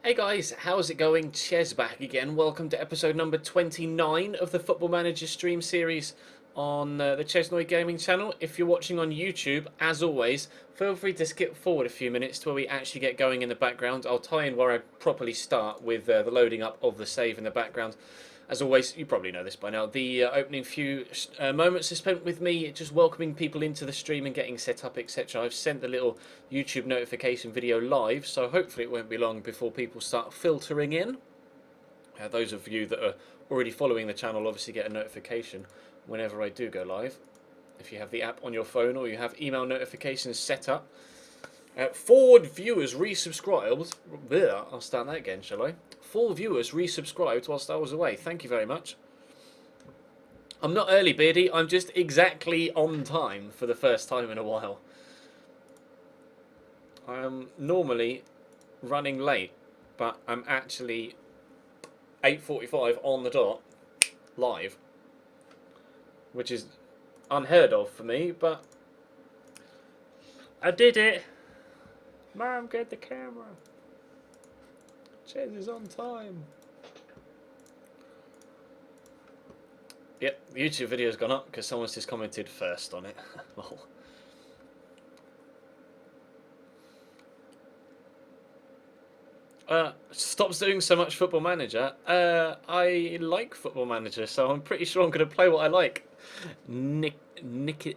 Hey guys, how's it going? Ches back again. Welcome to episode number 29 of the Football Manager stream series on the Chesnoid Gaming channel. If you're watching on YouTube, as always, feel free to skip forward a few minutes to where we actually get going in the background. I'll tie in where I properly start with the loading up of the save in the background. As always, you probably know this by now, the opening few moments are spent with me just welcoming people into the stream and getting set up, etc. I've sent the little YouTube notification video live, so hopefully it won't be long before people start filtering in. Those of you that are already following the channel obviously get a notification whenever I do go live. If you have the app on your phone or you have email notifications set up. 4 viewers resubscribed. Bleh, I'll start that again, shall I? 4 viewers resubscribed whilst I was away. Thank you very much. I'm not early, Beardy. I'm just exactly on time for the first time in a while. I am normally running late, but I'm actually 8:45 on the dot, live. Which is unheard of for me, but I did it. Mom, get the camera. Ches is on time. Yep, the YouTube video's gone up because someone's just commented first on it. Lol. Stops doing so much Football Manager. I like Football Manager, so I'm pretty sure I'm going to play what I like. Nicky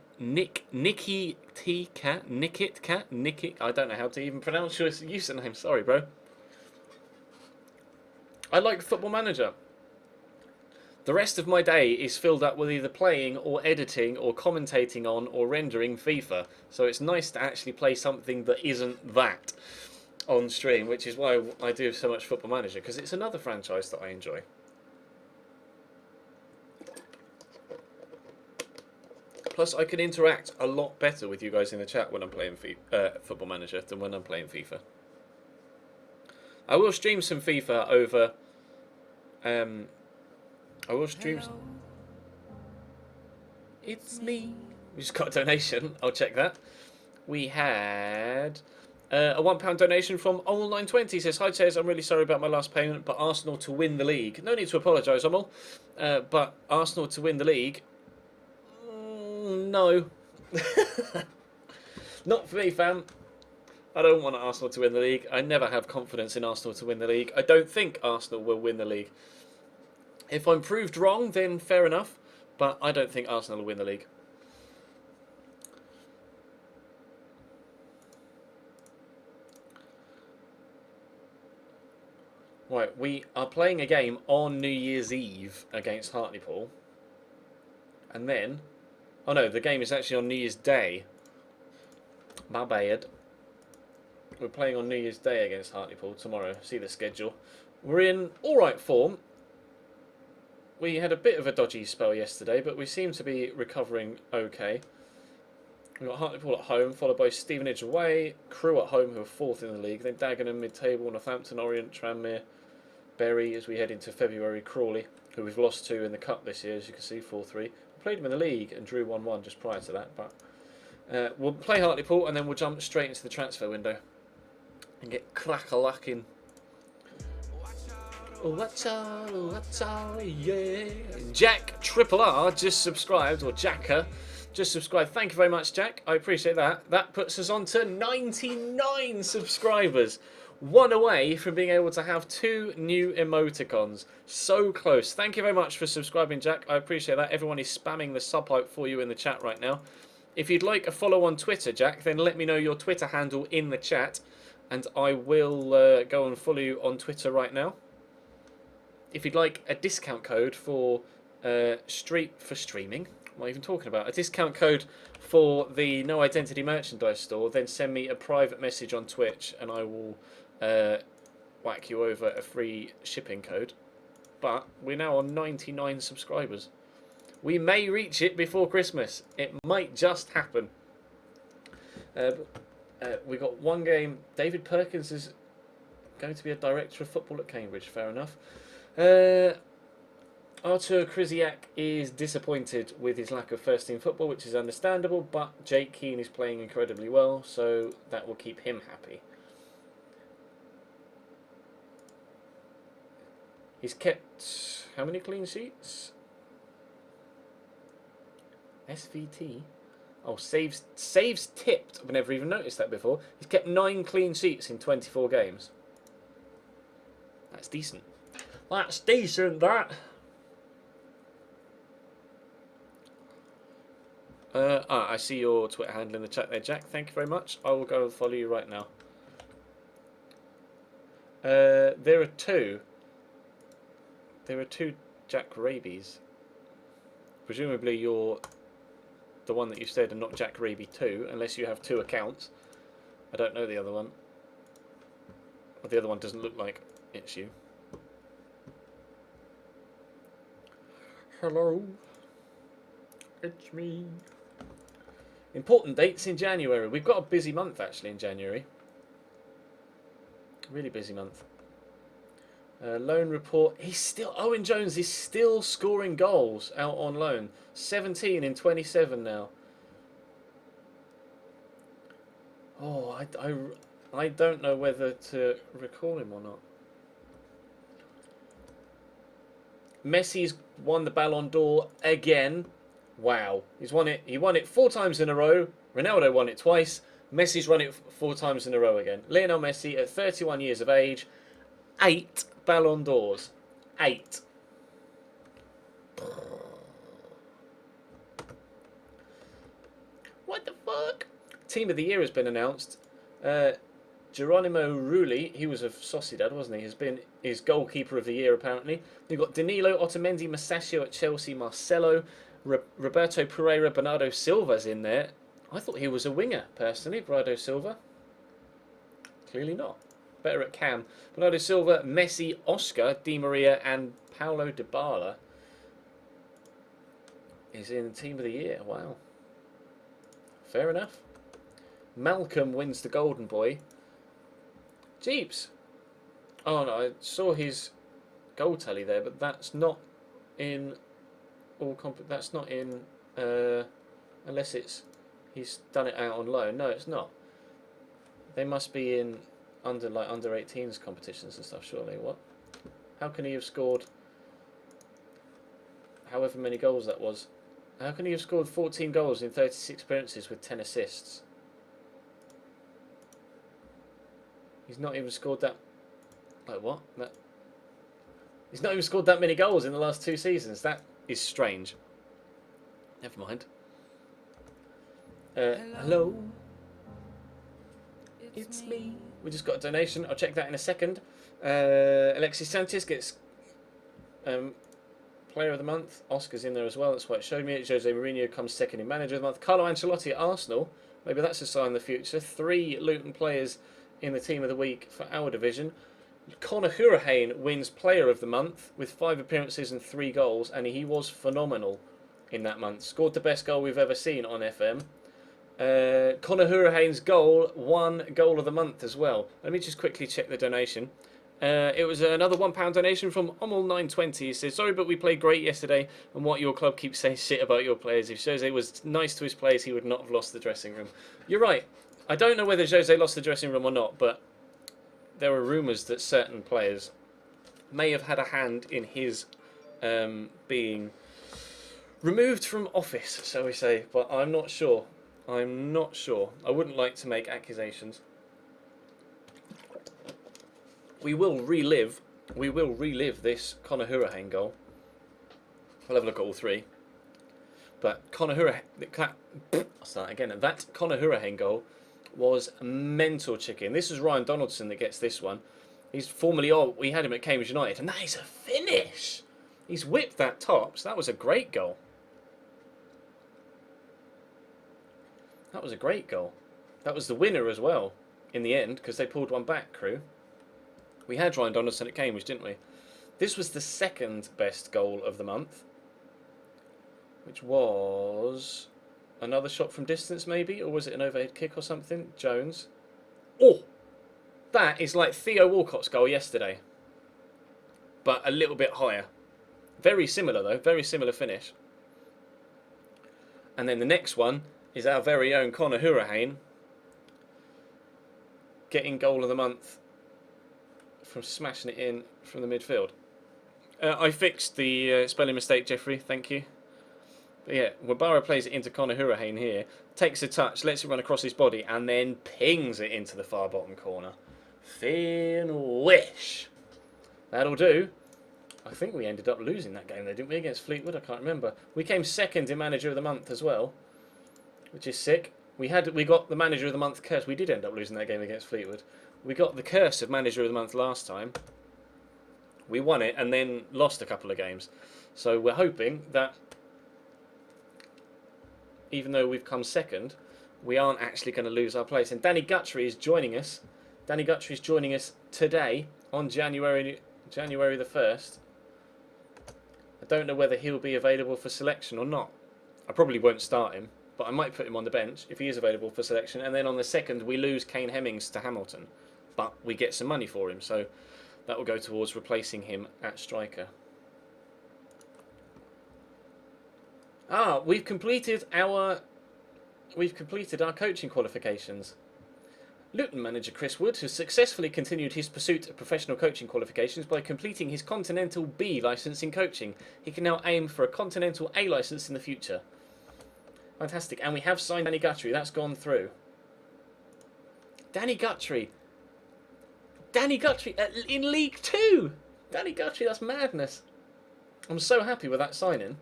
T Cat, Nickit Cat, Nicky. I don't know how to even pronounce your username. Sorry, bro. I like Football Manager. The rest of my day is filled up with either playing or editing or commentating on or rendering FIFA. So it's nice to actually play something that isn't that on stream, which is why I do so much Football Manager, because it's another franchise that I enjoy. Plus, I can interact a lot better with you guys in the chat when I'm playing Football Manager than when I'm playing FIFA. I will stream some FIFA over. I will stream. Hello. It's me. We just got a donation. I'll check that. We had a £1 donation from Omel920. Says, "Hi Ches, I'm really sorry about my last payment, but Arsenal to win the league." No need to apologise, Omel. But Arsenal to win the league. No. Not for me, fam. I don't want Arsenal to win the league. I never have confidence in Arsenal to win the league. I don't think Arsenal will win the league. If I'm proved wrong, then fair enough. But I don't think Arsenal will win the league. Right, we are playing a game on New Year's Eve against Hartlepool. And then... Oh no, the game is actually on New Year's Day. My bad. We're playing on New Year's Day against Hartlepool tomorrow. See the schedule. We're in alright form. We had a bit of a dodgy spell yesterday, but we seem to be recovering okay. We've got Hartlepool at home, followed by Stevenage away, Crewe at home, who are 4th in the league, then Dagenham mid-table, Northampton, Orient, Tranmere, Bury, as we head into February, Crawley, who we've lost to in the Cup this year, as you can see, 4-3. We played them in the league and drew 1-1 just prior to that, but we'll play Hartlepool and then we'll jump straight into the transfer window and get crack-a-lacking. What's all, yeah. Jack Triple R just subscribed, or Jacker just subscribed. Thank you very much, Jack. I appreciate that. That puts us on to 99 subscribers. One away from being able to have 2 new emoticons. So close. Thank you very much for subscribing, Jack. I appreciate that. Everyone is spamming the sub hype for you in the chat right now. If you'd like a follow on Twitter, Jack, then let me know your Twitter handle in the chat, and I will go and follow you on Twitter right now. If you'd like a discount code for streaming, what am I even talking about? A discount code for the No Identity merchandise store, then send me a private message on Twitch and I will whack you over a free shipping code. But we're now on 99 subscribers. We may reach it before Christmas. It might just happen. We got one game. David Perkins is going to be a director of football at Cambridge. Fair enough. Artur Krysiak is disappointed with his lack of first team football, which is understandable, but Jake Keane is playing incredibly well, so that will keep him happy. He's kept how many clean sheets? SVT. Oh, saves tipped. I've never even noticed that before. He's kept 9 clean sheets in 24 games. That's decent. That's decent, that. I see your Twitter handle in the chat there, Jack. Thank you very much. I will go and follow you right now. There are two Jack Rabies. Presumably you're the one that you said and not Jack Raby 2, unless you have 2 accounts. I don't know the other one. Or the other one doesn't look like it's you. Hello. It's me. Important dates in January. We've got a busy month actually in January. Really busy month. Loan report. He's still... Owen Jones is still scoring goals out on loan. 17 in 27 now. Oh, I don't know whether to recall him or not. Messi's won the Ballon d'Or again. Wow. He's won it. He won it 4 times in a row. Ronaldo won it twice. Messi's won it 4 times in a row again. Lionel Messi at 31 years of age. 8 Ballon d'Ors. 8. What the fuck? Team of the Year has been announced. Geronimo Rulli, he was of Sociedad, wasn't he? Has been his goalkeeper of the year, apparently. You've got Danilo, Otamendi, Masaccio at Chelsea, Marcelo, Roberto Pereira, Bernardo Silva's in there. I thought he was a winger, personally, Bernardo Silva. Clearly not. Better at Cam. Bernardo Silva, Messi, Oscar, Di Maria, and Paulo Dybala is in Team of the Year. Wow. Fair enough. Malcolm wins the Golden Boy. Jeeps. Oh no, I saw his goal tally there, but that's not in all that's not in unless it's he's done it out on loan. No, it's not. They must be in under 18s competitions and stuff, surely. What? How can he have scored however many goals that was? How can he have scored 14 goals in 36 appearances with 10 assists? He's not even scored that. Like what? He's not even scored that many goals in the last 2 seasons. That is strange. Never mind. Hello. It's me. We just got a donation. I'll check that in a second. Alexis Sanchez gets Player of the Month. Oscar's in there as well. That's why it showed me it. Jose Mourinho comes second in Manager of the Month. Carlo Ancelotti at Arsenal. Maybe that's a sign of the future. 3 Luton players in the Team of the Week for our division. Conor Hourihane wins Player of the Month with 5 appearances and 3 goals, and he was phenomenal in that month. Scored the best goal we've ever seen on FM. Conor Hourihane's goal won Goal of the Month as well. Let me just quickly check the donation. It was another £1 donation from Omel920. He says, sorry, but we played great yesterday, and what your club keeps saying shit about your players. If Jose was nice to his players, he would not have lost the dressing room. You're right. I don't know whether Jose lost the dressing room or not, but there are rumours that certain players may have had a hand in his being removed from office, shall we say. But I'm not sure. I'm not sure. I wouldn't like to make accusations. We will relive this Conor Hourihane goal. I'll have a look at all 3. But Conor Hourihane, I'll start again. That Conor Hourihane goal was mental chicken. This is Ryan Donaldson that gets this one. He's formerly we had him at Cambridge United, and that is a finish. He's whipped that top, so that was a great goal. That was a great goal. That was the winner as well in the end, because they pulled one back, crew. We had Ryan Donaldson at Cambridge, didn't we? This was the 2nd best goal of the month, which was another shot from distance, maybe? Or was it an overhead kick or something? Jones. Oh! That is like Theo Walcott's goal yesterday, but a little bit higher. Very similar, though. Very similar finish. And then the next one is our very own Conor Hourihane getting Goal of the Month from smashing it in from the midfield. I fixed the spelling mistake, Jeffrey. Thank you. But yeah, Wabara plays it into Conor Hurricane here, takes a touch, lets it run across his body, and then pings it into the far bottom corner. Finish. That'll do. I think we ended up losing that game, though, didn't we, against Fleetwood? I can't remember. We came second in Manager of the Month as well, which is sick. We got the Manager of the Month curse. We did end up losing that game against Fleetwood. We got the curse of Manager of the Month last time. We won it and then lost a couple of games. So we're hoping that even though we've come second, we aren't actually going to lose our place. And Danny Guthrie is joining us. Danny Guthrie is joining us today on January the 1st. I don't know whether he'll be available for selection or not. I probably won't start him, but I might put him on the bench if he is available for selection. And then on the 2nd, we lose Kane Hemmings to Hamilton, but we get some money for him, so that will go towards replacing him at striker. We've completed our coaching qualifications. Luton manager Chris Wood has successfully continued his pursuit of professional coaching qualifications by completing his Continental B licence in coaching. He can now aim for a Continental A licence in the future. Fantastic. And we have signed Danny Guthrie. That's gone through. Danny Guthrie. Danny Guthrie in League 2. Danny Guthrie, that's madness. I'm so happy with that signing.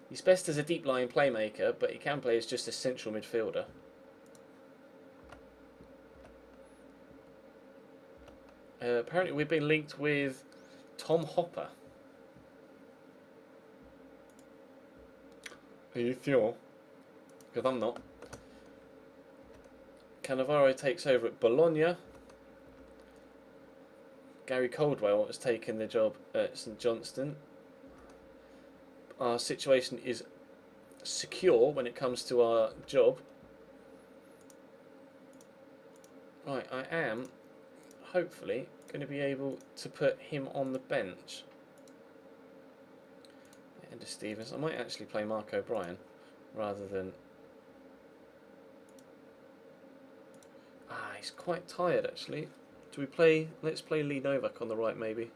He's best as a deep-lying playmaker, but he can play as just a central midfielder. Apparently we've been linked with Tom Hopper. Are you sure? Because I'm not. Cannavaro takes over at Bologna. Gary Coldwell has taken the job at St Johnstone. Our situation is secure when it comes to our job. Right, I am hopefully going to be able to put him on the bench. Ender Stevens. I might actually play Mark O'Brien rather than... he's quite tired actually. Do we play... Let's play Lee Novak on the right maybe.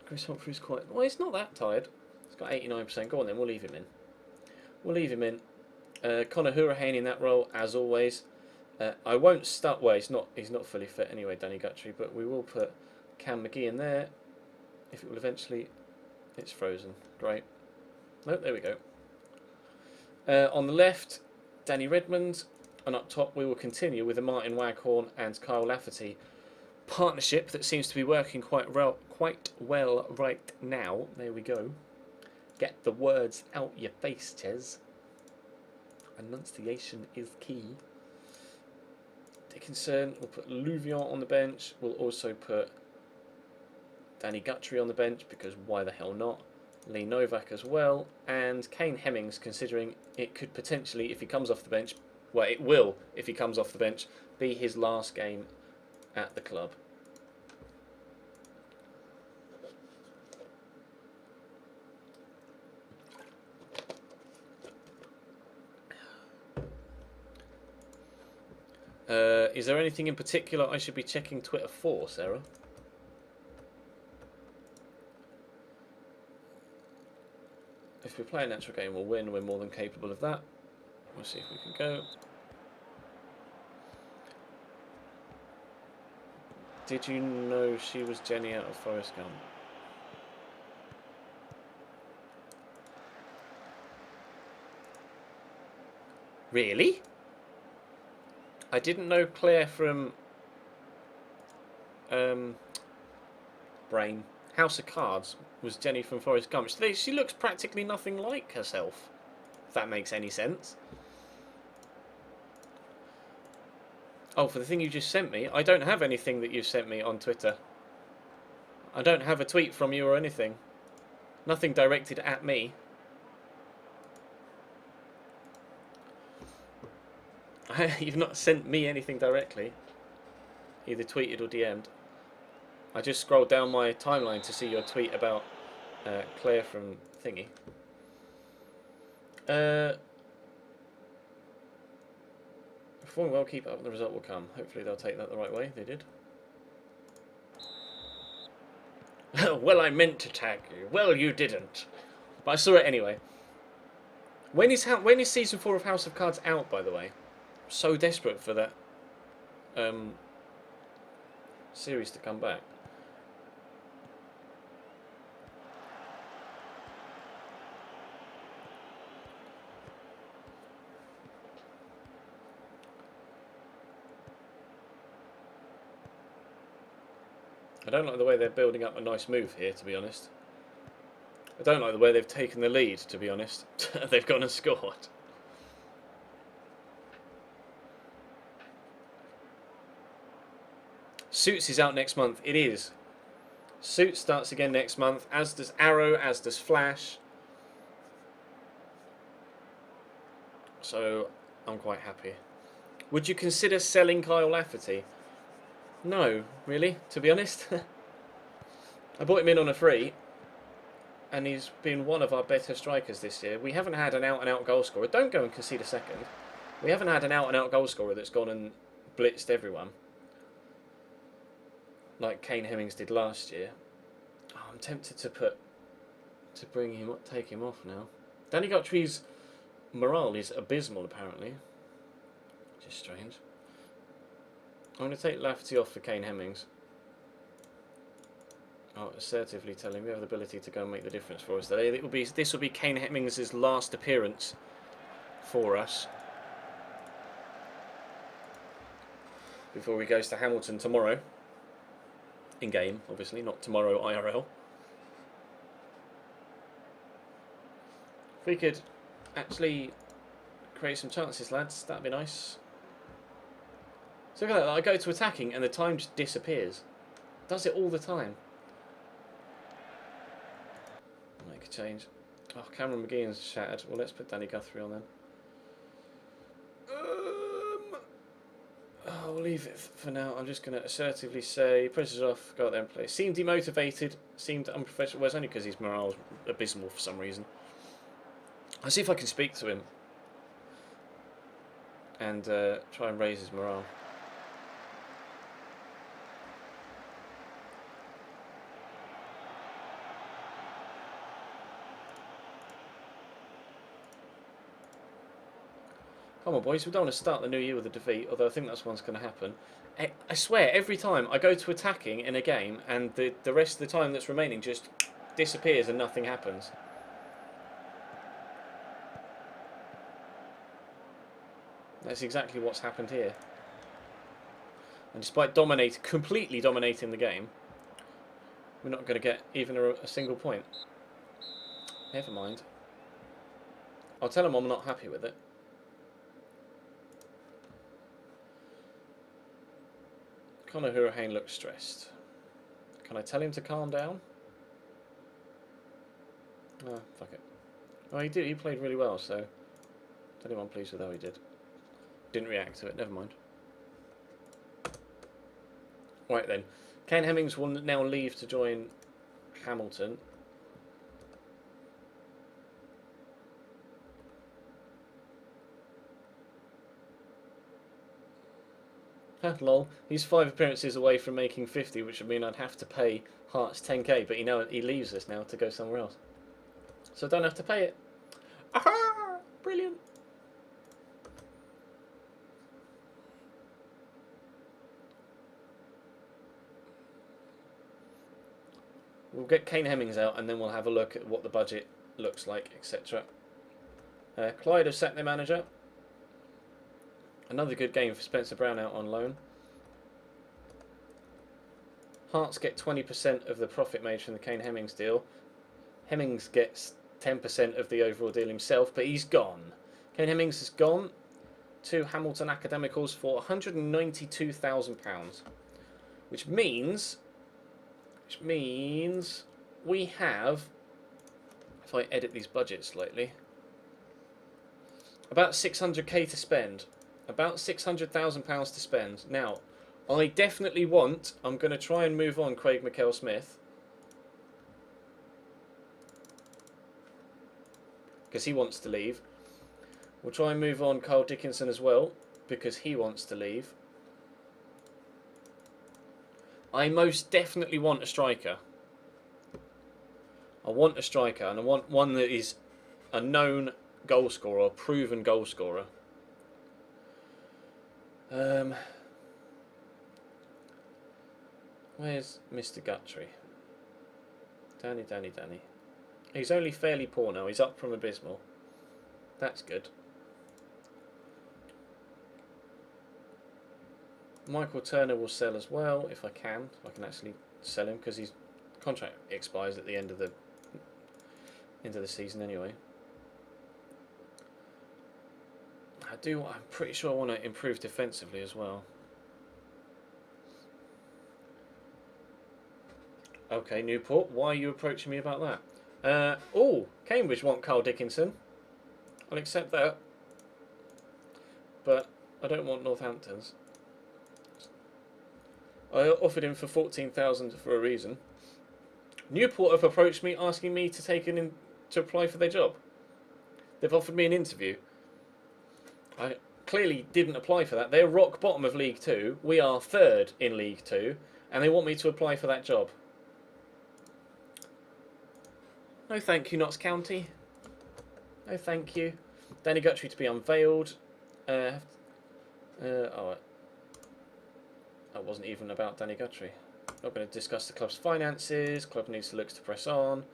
Chris Humphrey's quite... Well, he's not that tired. He's got 89%. Go on then, we'll leave him in. We'll leave him in. Conor Hurricane in that role as always. I won't start... Well, he's not fully fit anyway, Danny Guthrie, but we will put Cam McGee in there. If it will eventually... It's frozen. Great. Nope, there we go. On the left, Danny Redmond. And up top, we will continue with the Martin Waghorn and Kyle Lafferty partnership that seems to be working quite well right now. There we go. Get the words out your face, Ches. Enunciation is key. Dickinson, we'll put Louvion on the bench. We'll also put Danny Guthrie on the bench because why the hell not? Lee Novak as well. And Kane Hemmings, considering it could potentially, if he comes off the bench, well, it will, if he comes off the bench, be his last game at the club. Is there anything in particular I should be checking Twitter for, Sarah? If we play a natural game, we'll win. We're more than capable of that. We'll see if we can go. Did you know she was Jenny out of Forrest Gump? Really? I didn't know Claire from Brain. House of Cards was Jenny from Forrest Gump. She looks practically nothing like herself, if that makes any sense. Oh, for the thing you just sent me, I don't have anything that you've sent me on Twitter. I don't have a tweet from you or anything. Nothing directed at me. You've not sent me anything directly, either tweeted or DM'd. I just scrolled down my timeline to see your tweet about Claire from Thingy. Performing well, keep up, and the result will come. Hopefully they'll take that the right way. They did. Well, I meant to tag you. Well, you didn't. But I saw it anyway. When is season 4 of House of Cards out, by the way? So desperate for that series to come back. I don't like the way they're building up a nice move here, to be honest. I don't like the way they've taken the lead, to be honest. They've gone and scored. Suits is out next month. It is. Suits starts again next month, as does Arrow, as does Flash. So, I'm quite happy. Would you consider selling Kyle Lafferty? No, really, to be honest. I bought him in on a free, and he's been one of our better strikers this year. We haven't had an out-and-out goal scorer. Don't go and concede a second. We haven't had an out-and-out goal scorer that's gone and blitzed everyone, like Kane Hemmings did last year. Oh, I'm tempted to take him off now. Danny Guthries' morale is abysmal, apparently. Just strange. I'm going to take Lafferty off for Kane Hemmings. I'll assertively tell him you have the ability to go and make the difference for us today. This will be Kane Hemmings' last appearance for us before he goes to Hamilton tomorrow. In game, obviously, not tomorrow IRL. If we could actually create some chances, lads, that'd be nice. So look at that, I go to attacking and the time just disappears. Does it all the time. Make a change. Oh, Cameron McGeehan's shattered. Well, let's put Danny Guthrie on then. I'll leave it for now. I'm just going to assertively say, pressure's off, go out there and play. Seemed demotivated, seemed unprofessional. Well, it's only because his morale's abysmal for some reason. I'll see if I can speak to him and try and raise his morale. Come on, boys, we don't want to start the new year with a defeat, although I think that's what's going to happen. I swear, every time I go to attacking in a game and the rest of the time that's remaining just disappears and nothing happens. That's exactly what's happened here. And despite completely dominating the game, we're not going to get even a single point. Never mind. I'll tell them I'm not happy with it. Conor Hurricane looks stressed. Can I tell him to calm down? Oh, fuck it. Oh, he did. He played really well, so tell him I'm pleased with how he did. Didn't react to it. Never mind. Right then. Kane Hemmings will now leave to join Hamilton. Lol. He's 5 appearances away from making 50, which would mean I'd have to pay Hearts 10k, but he leaves us now to go somewhere else. So I don't have to pay it. Aha! Brilliant. We'll get Kane Hemmings out and then we'll have a look at what the budget looks like, etc. Clyde have sacked their manager. Another good game for Spencer Brown out on loan. Hearts get 20% of the profit made from the Kane Hemmings deal. Hemmings gets 10% of the overall deal himself, but he's gone. Kane Hemmings has gone to Hamilton Academicals for £192,000, which means we have, if I edit these budgets slightly, about 600k to spend. About £600,000 to spend. Now, I definitely want, I'm going to try and move on Craig McKell-Smith, because he wants to leave. We'll try and move on Carl Dickinson as well, because he wants to leave. I most definitely want a striker. want a striker, and I want one that is a known goal scorer, a proven goal scorer. Where's Mr. Guthrie? Danny. He's only fairly poor now. He's up from abysmal. That's good. Michael Turner will sell as well if I can. If I can actually sell him, because his contract expires at the end of the season anyway. I'm pretty sure I want to improve defensively as well. Okay, Newport, why are you approaching me about that? Oh, Cambridge want Carl Dickinson. I'll accept that. But I don't want Northampton's. I offered him for 14,000 for a reason. Newport have approached me asking me to apply for their job. They've offered me an interview. I clearly didn't apply for that. They're rock bottom of League 2. We are 3rd in League 2, and they want me to apply for that job. No thank you, Notts County. No thank you. Danny Guthrie to be unveiled. Oh, that wasn't even about Danny Guthrie. Not going to discuss the club's finances. Club needs to look to press on.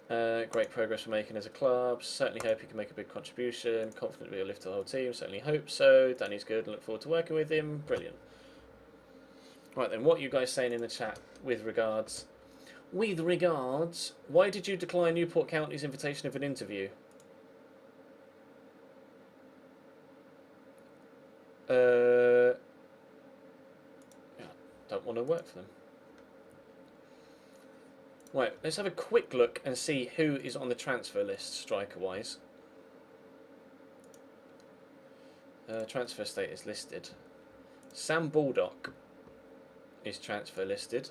Great progress we're making as a club. Certainly hope he can make a big contribution. Confident we'll lift the whole team. Certainly hope so. Danny's good and look forward to working with him. Brilliant. Right then, what are you guys saying in the chat with regards? With regards, why did you decline Newport County's invitation of an interview? Don't want to work for them. Right, let's have a quick look and see who is on the transfer list, striker-wise. Transfer status listed. Sam Baldock is transfer listed.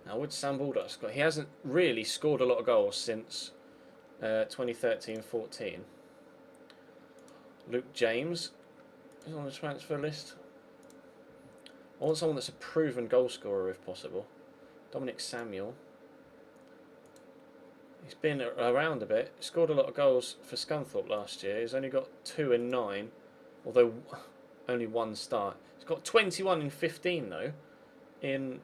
Now, would Sam Baldock score? He hasn't really scored a lot of goals since 2013-14. Luke James is on the transfer list. I want someone that's a proven goal scorer if possible. Dominic Samuel. He's been around a bit. Scored a lot of goals for Scunthorpe last year. He's only got 2 in 9, although only 1 start. He's got 21 in 15 though in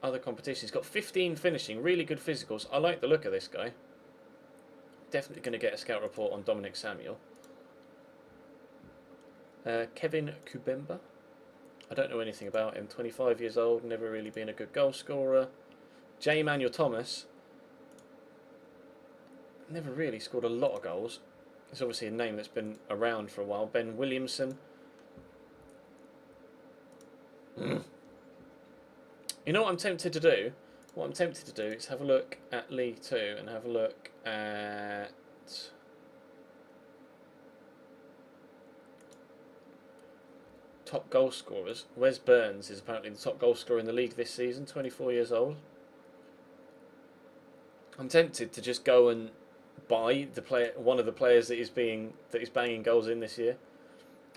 other competitions. He's got 15 finishing, really good physicals. I like the look of this guy. Definitely going to get a scout report on Dominic Samuel. Kevin Kubemba. I don't know anything about him. 25 years old, never really been a good goal scorer. J. Manuel Thomas. Never really scored a lot of goals. It's obviously a name that's been around for a while. Ben Williamson. You know what I'm tempted to do? What I'm tempted to do is have a look at League 2 and have a look at top goal scorers. Wes Burns is apparently the top goal scorer in the league this season, 24 years old. I'm tempted to just go and buy one of the players that is banging goals in this year.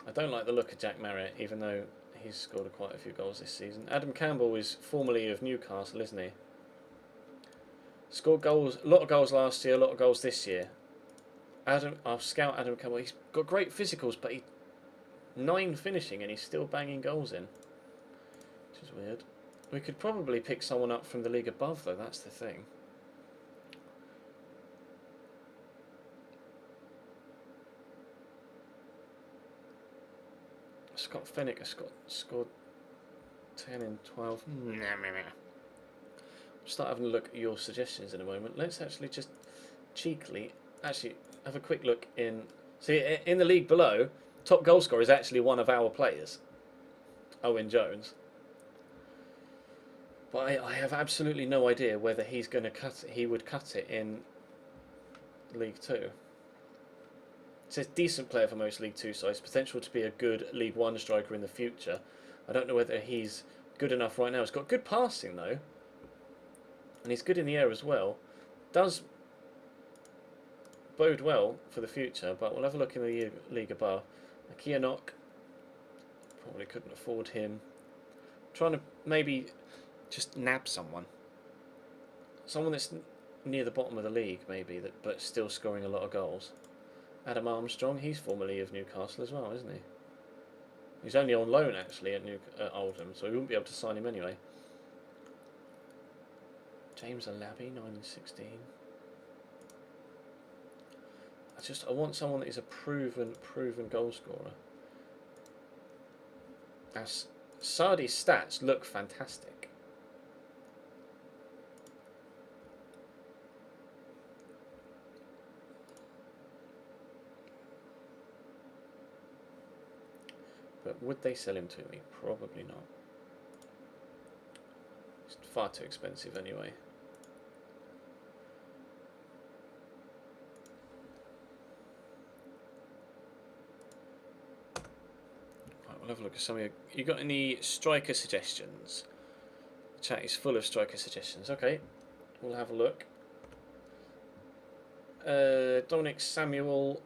I don't like the look of Jack Marriott, even though he's scored quite a few goals this season. Adam Campbell is formerly of Newcastle, isn't he? Scored goals, a lot of goals last year, a lot of goals this year. I'll scout Adam Campbell. He's got great physicals, but 9 finishing and he's still banging goals in, which is weird. We could probably pick someone up from the league above, though. That's the thing. Scott Fennick has scored 10 in 12. Start having a look at your suggestions in a moment. Let's actually just cheekily have a quick look in. See, in the league below, top goal scorer is actually one of our players, Owen Jones. But I have absolutely no idea whether he's going to cut it. He would cut it in League 2. It says decent player for most League 2 sides, potential to be a good League 1 striker in the future. I don't know whether he's good enough right now. He's got good passing though, and he's good in the air as well. Does bode well for the future, but we'll have a look in the league above. Kianok, probably couldn't afford him. Trying to maybe just nab someone. Someone that's near the bottom of the league, maybe, but still scoring a lot of goals. Adam Armstrong, he's formerly of Newcastle as well, isn't he? He's only on loan, actually, at Oldham, so we wouldn't be able to sign him anyway. James Alabi, 9-16. I want someone that is a proven goal scorer. As Sardi's stats look fantastic. But would they sell him to me? Probably not. It's far too expensive anyway. Right, we'll have a look at some of you got any striker suggestions? The chat is full of striker suggestions. Okay, we'll have a look. Dominic Samuel.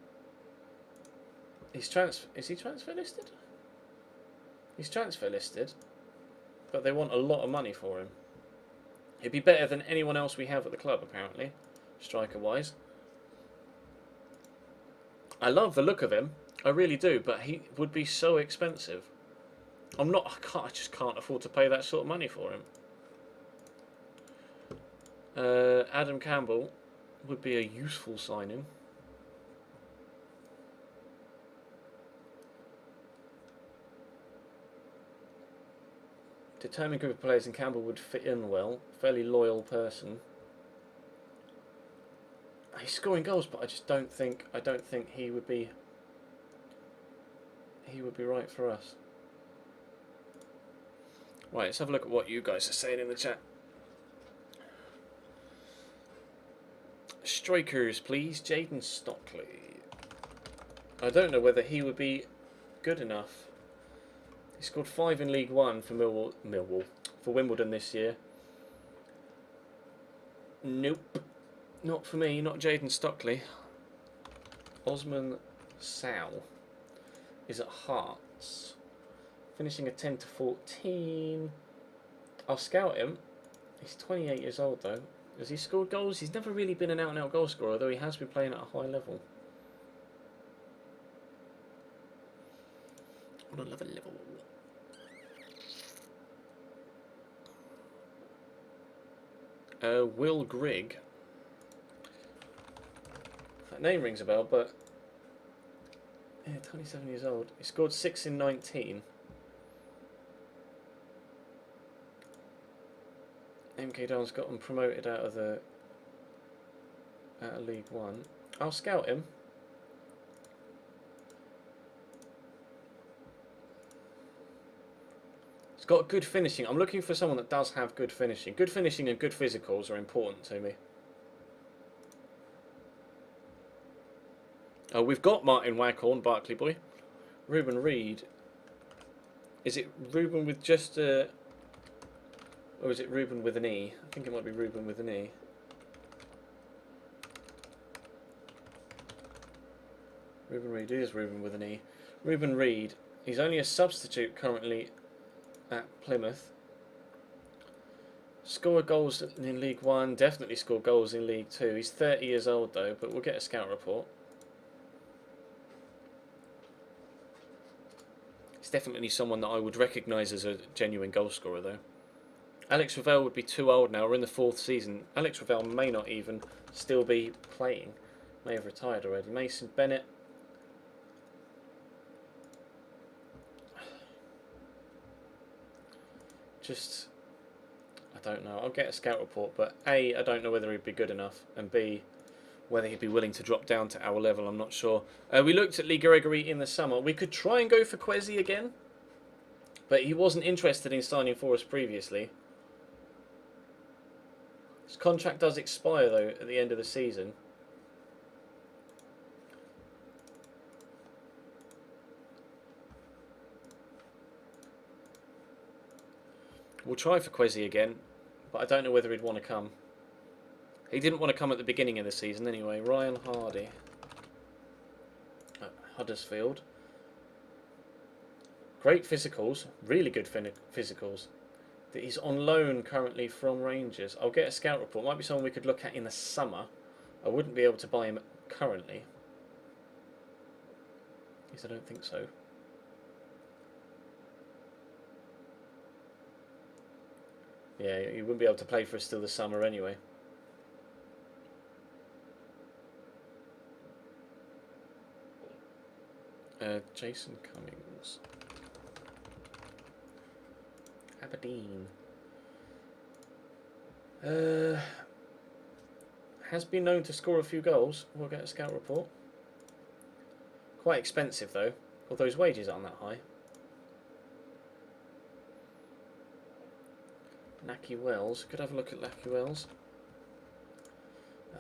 Is he transfer listed? He's transfer listed, but they want a lot of money for him. He'd be better than anyone else we have at the club, apparently, striker-wise. I love the look of him, I really do, but he would be so expensive. I just can't afford to pay that sort of money for him. Adam Campbell would be a useful signing. Determined group of players, and Campbell would fit in well. Fairly loyal person. He's scoring goals, but I don't think he would be right for us. Right, let's have a look at what you guys are saying in the chat. Strikers, please. Jaden Stockley. I don't know whether he would be good enough. He scored 5 in League One for for Wimbledon this year. Nope, not for me. Not Jaden Stockley. Osman Sow is at Hearts, finishing a 10-14. I'll scout him. He's 28 years old though. Has he scored goals? He's never really been an out-and-out goal scorer, although he has been playing at a high level. On a level. Will Grigg. That name rings a bell, but yeah, 27 years old. He scored 6 in 19. MK Dons got him promoted out of League One. I'll scout him. He's got good finishing. I'm looking for someone that does have good finishing. Good finishing and good physicals are important to me. Oh, we've got Martin Waghorn, Barkley boy. Ruben Reed. Is it Ruben with just a... Or is it Ruben with an E? I think it might be Ruben with an E. Ruben Reed is Ruben with an E. Ruben Reed. He's only a substitute currently at Plymouth. Scored goals in League One. Definitely scored goals in League Two. He's 30 years old though, but we'll get a scout report. He's definitely someone that I would recognise as a genuine goal scorer though. Alex Ravel would be too old now. We're in the 4th season. Alex Ravel may not even still be playing. May have retired already. Mason Bennett. Just, I don't know. I'll get a scout report, but A, I don't know whether he'd be good enough, and B, whether he'd be willing to drop down to our level, I'm not sure. We looked at Lee Gregory in the summer. We could try and go for Kwesi again, but he wasn't interested in signing for us previously. His contract does expire, though, at the end of the season. We'll try for Kwesi again, but I don't know whether he'd want to come. He didn't want to come at the beginning of the season anyway. Ryan Hardy at Huddersfield. Great physicals, really good physicals. He's on loan currently from Rangers. I'll get a scout report. Might be someone we could look at in the summer. I wouldn't be able to buy him currently. At least I don't think so. Yeah, you wouldn't be able to play for us till the summer anyway. Jason Cummings. Aberdeen. Has been known to score a few goals. We'll get a scout report. Quite expensive though, although his wages aren't that high. Naki Wells. Could have a look at Naki Wells.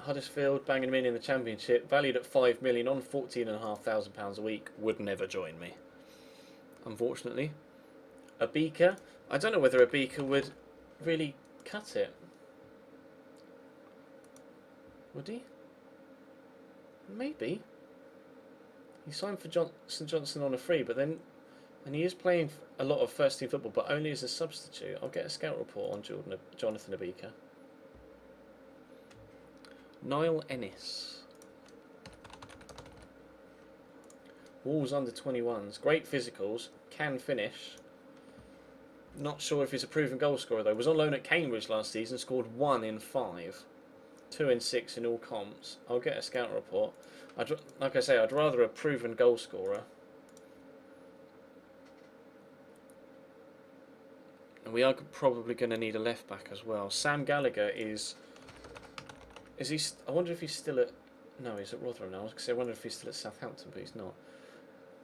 Huddersfield, banging him in the Championship, valued at 5 million on £14,500 a week. Would never join me, unfortunately. Abika. I don't know whether Abika would really cut it. Would he? Maybe. He signed for St Johnson on a free, but then, and he is playing a lot of first team football, but only as a substitute. I'll get a scout report on Jonathan Abika. Niall Ennis. Wolves under 21s. Great physicals. Can finish. Not sure if he's a proven goal scorer though. Was on loan at Cambridge last season. Scored 1 in 5. 2 in 6 in all comps. I'll get a scout report. Like I say, I'd rather a proven goal scorer. And we are probably going to need a left back as well. Sam Gallagher is... Is he? I wonder if he's still at... No, he's at Rotherham now. I was going to say, I wonder if he's still at Southampton, but he's not.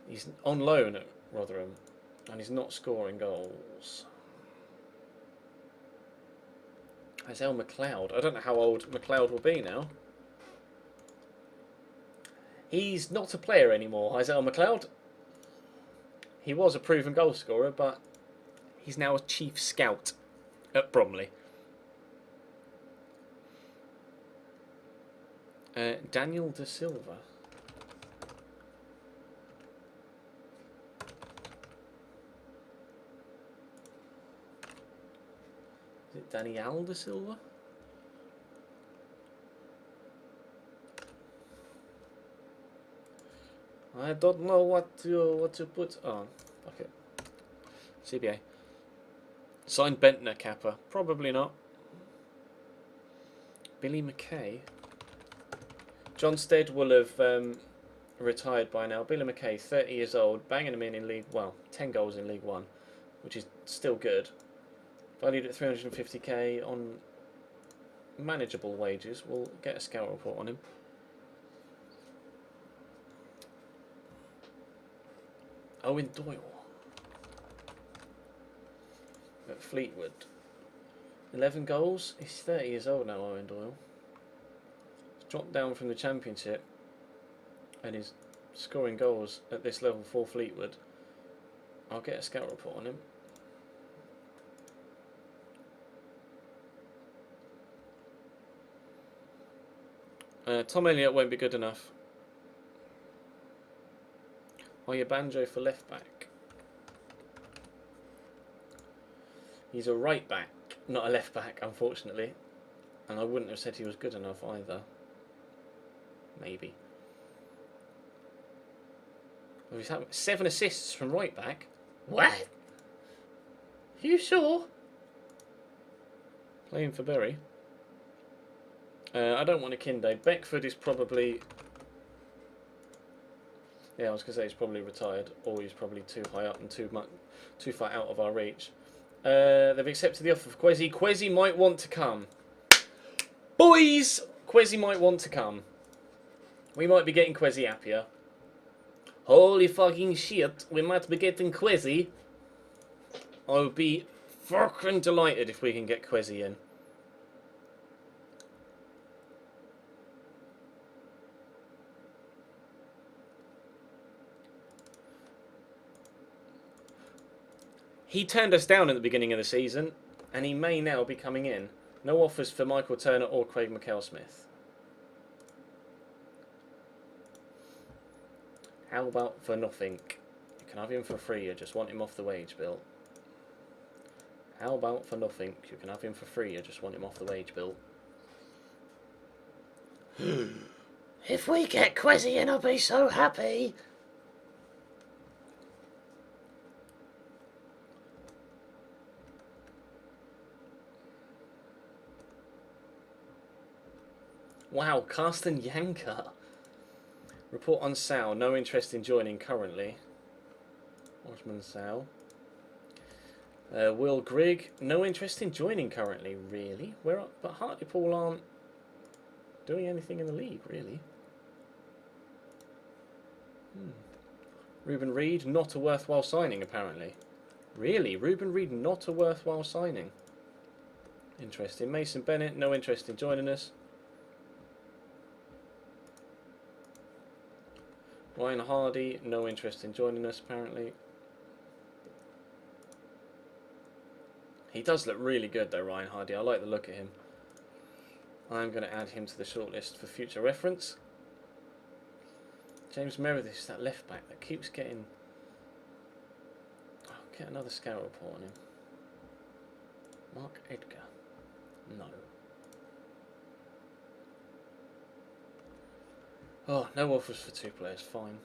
He's on loan at Rotherham, and he's not scoring goals. Isaiah McLeod. I don't know how old McLeod will be now. He's not a player anymore, Isaiah McLeod. He was a proven goal scorer, but he's now a chief scout at Bromley. Daniel De Silva. Is it Daniel De Silva? I don't know what to put on. Okay. CBA. Signed Bentner Kappa. Probably not. Billy McKay. Johnstead will have retired by now. Billy McKay, 30 years old, banging him in League 1. 10 goals in League 1, which is still good. Valued at 350k on manageable wages. We'll get a scout report on him. Owen Doyle at Fleetwood. 11 goals. He's 30 years old now, Owen Doyle. Dropped down from the Championship and is scoring goals at this level for Fleetwood. I'll get a scout report on him. Tom Elliott won't be good enough. Oya Banjo for left back. He's a right back, not a left back, unfortunately. And I wouldn't have said he was good enough either. Maybe. Well, he's had 7 assists from right back. What? You sure? Playing for Bury. I don't want a Kinday. Beckford is probably... Yeah, I was going to say he's probably retired, or he's probably too high up and too far out of our reach. They've accepted the offer of Quezzy. Quezzy might want to come. Boys! Quezzy might want to come. We might be getting Quezzy happier. Holy fucking shit, we might be getting Quezzy. I would be fucking delighted if we can get Quezzy in. He turned us down at the beginning of the season, and he may now be coming in. No offers for Michael Turner or Craig McHale-Smith. How about for nothing? can have him for free, you just want him off the wage bill. How about for nothing? You can have him for free, you just want him off the wage bill. If we get Quezzy in, I'll be so happy. Wow, Carsten Yanker. Report on Sal. No interest in joining currently. Osman Sal. Will Grigg. No interest in joining currently, really. But Hartlepool aren't doing anything in the league, really. Ruben Reed. Not a worthwhile signing, apparently. Really? Ruben Reed not a worthwhile signing. Interesting. Mason Bennett. No interest in joining us. Ryan Hardy, no interest in joining us apparently. He does look really good though, Ryan Hardy. I like the look of him. I'm going to add him to the shortlist for future reference. James Meredith is that left back that keeps getting... Oh, get another scout report on him. Mark Edgar. No. Oh, no offers for 2 players, fine.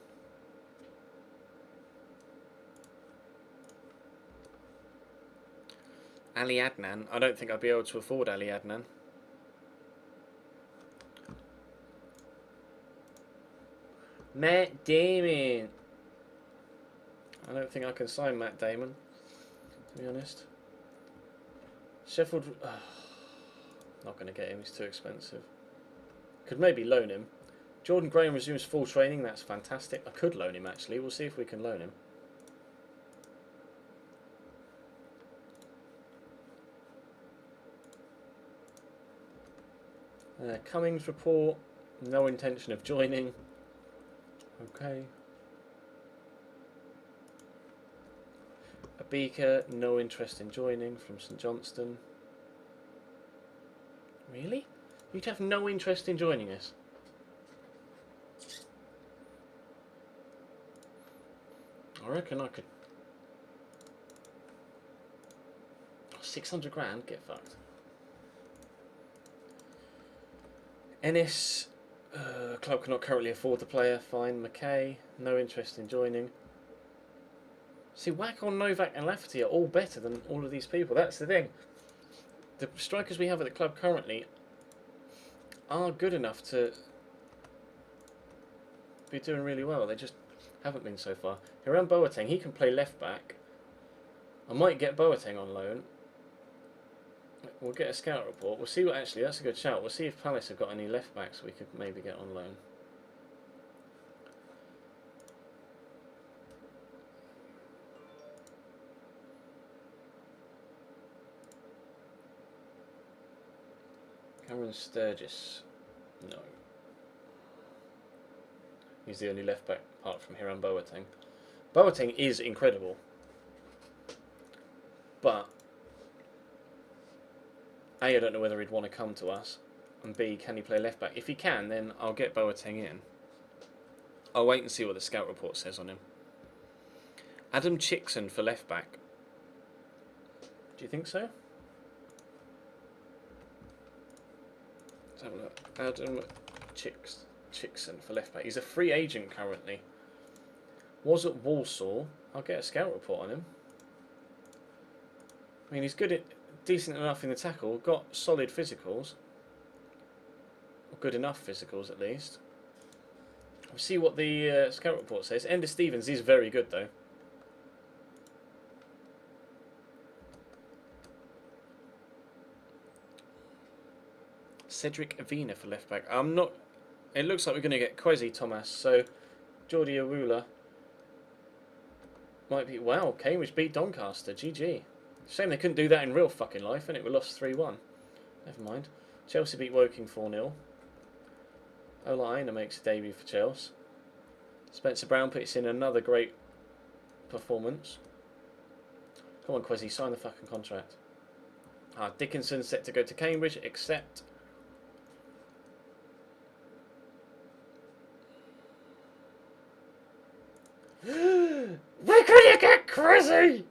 Ali Adnan. I don't think I'd be able to afford Ali Adnan. Matt Damon. I don't think I can sign Matt Damon, to be honest. Sheffield... not going to get him, he's too expensive. Could maybe loan him. Jordan Graham resumes full training. That's fantastic. I could loan him, actually. We'll see if we can loan him. Cummings report. No intention of joining. Okay. Abika. No interest in joining from St Johnston. Really? You'd have no interest in joining us? I reckon I could... 600 grand, get fucked. Ennis, club cannot currently afford the player, fine. McKay, no interest in joining. See, Wakon, Novak and Lafferty are all better than all of these people, that's the thing. The strikers we have at the club currently are good enough to be doing really well, they just haven't been so far. Hiram Boateng, he can play left back. I might get Boateng on loan. We'll get a scout report. We'll see what actually, that's a good shout. We'll see if Palace have got any left backs we could maybe get on loan. Cameron Sturgis. No. He's the only left back apart from Hiram Boateng. Boateng is incredible. But A, I don't know whether he'd want to come to us. And B, can he play left back? If he can, then I'll get Boateng in. I'll wait and see what the scout report says on him. Adam Chickson for left back. Do you think so? Let's have a look. Adam Chickson for left back. He's a free agent currently. Was at Walsall. I'll get a scout report on him. I mean, he's good at, decent enough in the tackle. Got solid physicals. Or good enough physicals at least. We'll see what the scout report says. Ender Stevens is very good though. Cedric Avina for left back. I'm not. It looks like we're going to get Kwesi Thomas. So Jordi Awula might be. Wow, Cambridge beat Doncaster. GG. Shame they couldn't do that in real fucking life, and it we lost 3-1. Never mind. Chelsea beat Woking 4-0. Ola Aina makes a debut for Chelsea. Spencer Brown puts in another great performance. Come on, Kwesi, sign the fucking contract. Dickinson set to go to Cambridge, except gonna get crazy!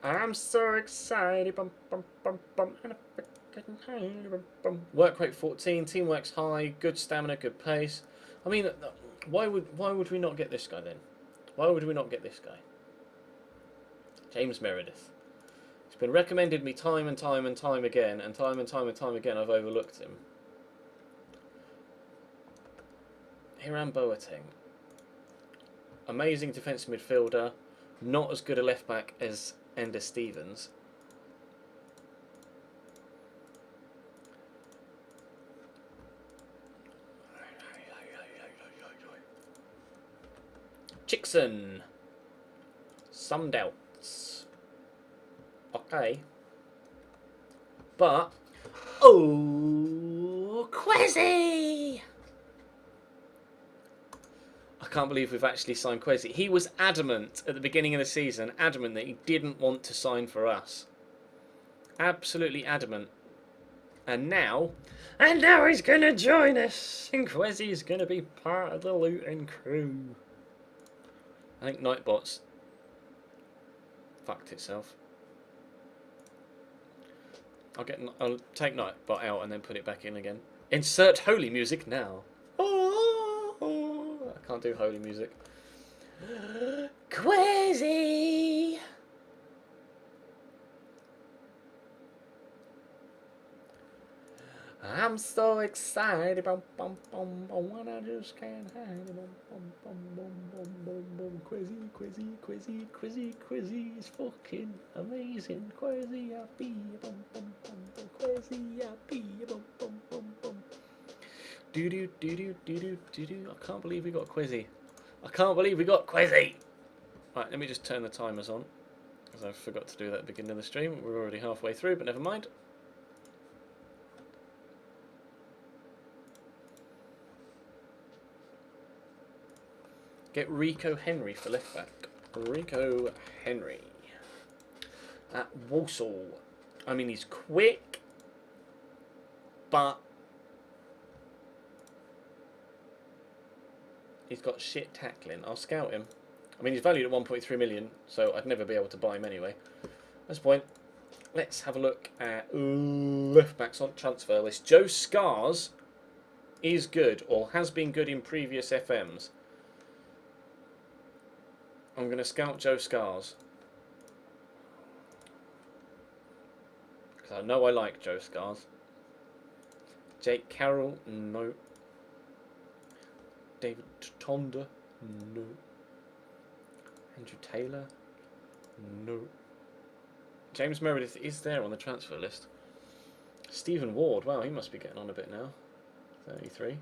I'm so excited. Bum, bum, bum, bum, and work rate 14, teamwork's high, good stamina, good pace. I mean, why would we not get this guy then? Why would we not get this guy? James Meredith. He's been recommended me time and time and time again, and time and time and time again I've overlooked him. Hiram Boateng. Amazing defensive midfielder. Not as good a left back as Ender Stevens. Chickson. Some doubts. Okay. But... oh, Quezzy! I can't believe we've actually signed Quezzy. He was adamant at the beginning of the season, adamant that he didn't want to sign for us. Absolutely adamant. And now he's going to join us. And Quezzy's going to be part of the Luton crew. I think Nightbot's fucked itself. I'll take Nightbot out and then put it back in again. Insert holy music now. I can't do holy music. Quezzy! I'm so excited, bum, bum, bum, bum, when I just can't hide it, bum, bum, bum, bum, bum, bum, bum. Quezzy, Quezzy, Quezzy, Quezzy, Quezzy is fucking amazing. Quezzy, happy, bum, bum, bum, bum, Quezzy, happy, bum, bum, bum, bum. Do do do do do do do do. I can't believe we got Quezzy. I can't believe we got Quezzy. Right, let me just turn the timers on, because I forgot to do that at the beginning of the stream. We're already halfway through, but never mind. Get Rico Henry for left back. Rico Henry. At Walsall. I mean, he's quick, but he's got shit tackling. I'll scout him. I mean, he's valued at 1.3 million, so I'd never be able to buy him anyway. That's the point. Let's have a look at left backs on transfer list. Joe Scars is good, or has been good in previous FMs. I'm going to scout Joe Scars, because I know I like Joe Scars. Jake Carroll, no. David Tonda, no. Andrew Taylor, no. James Meredith is there on the transfer list. Stephen Ward, wow, he must be getting on a bit now. 33.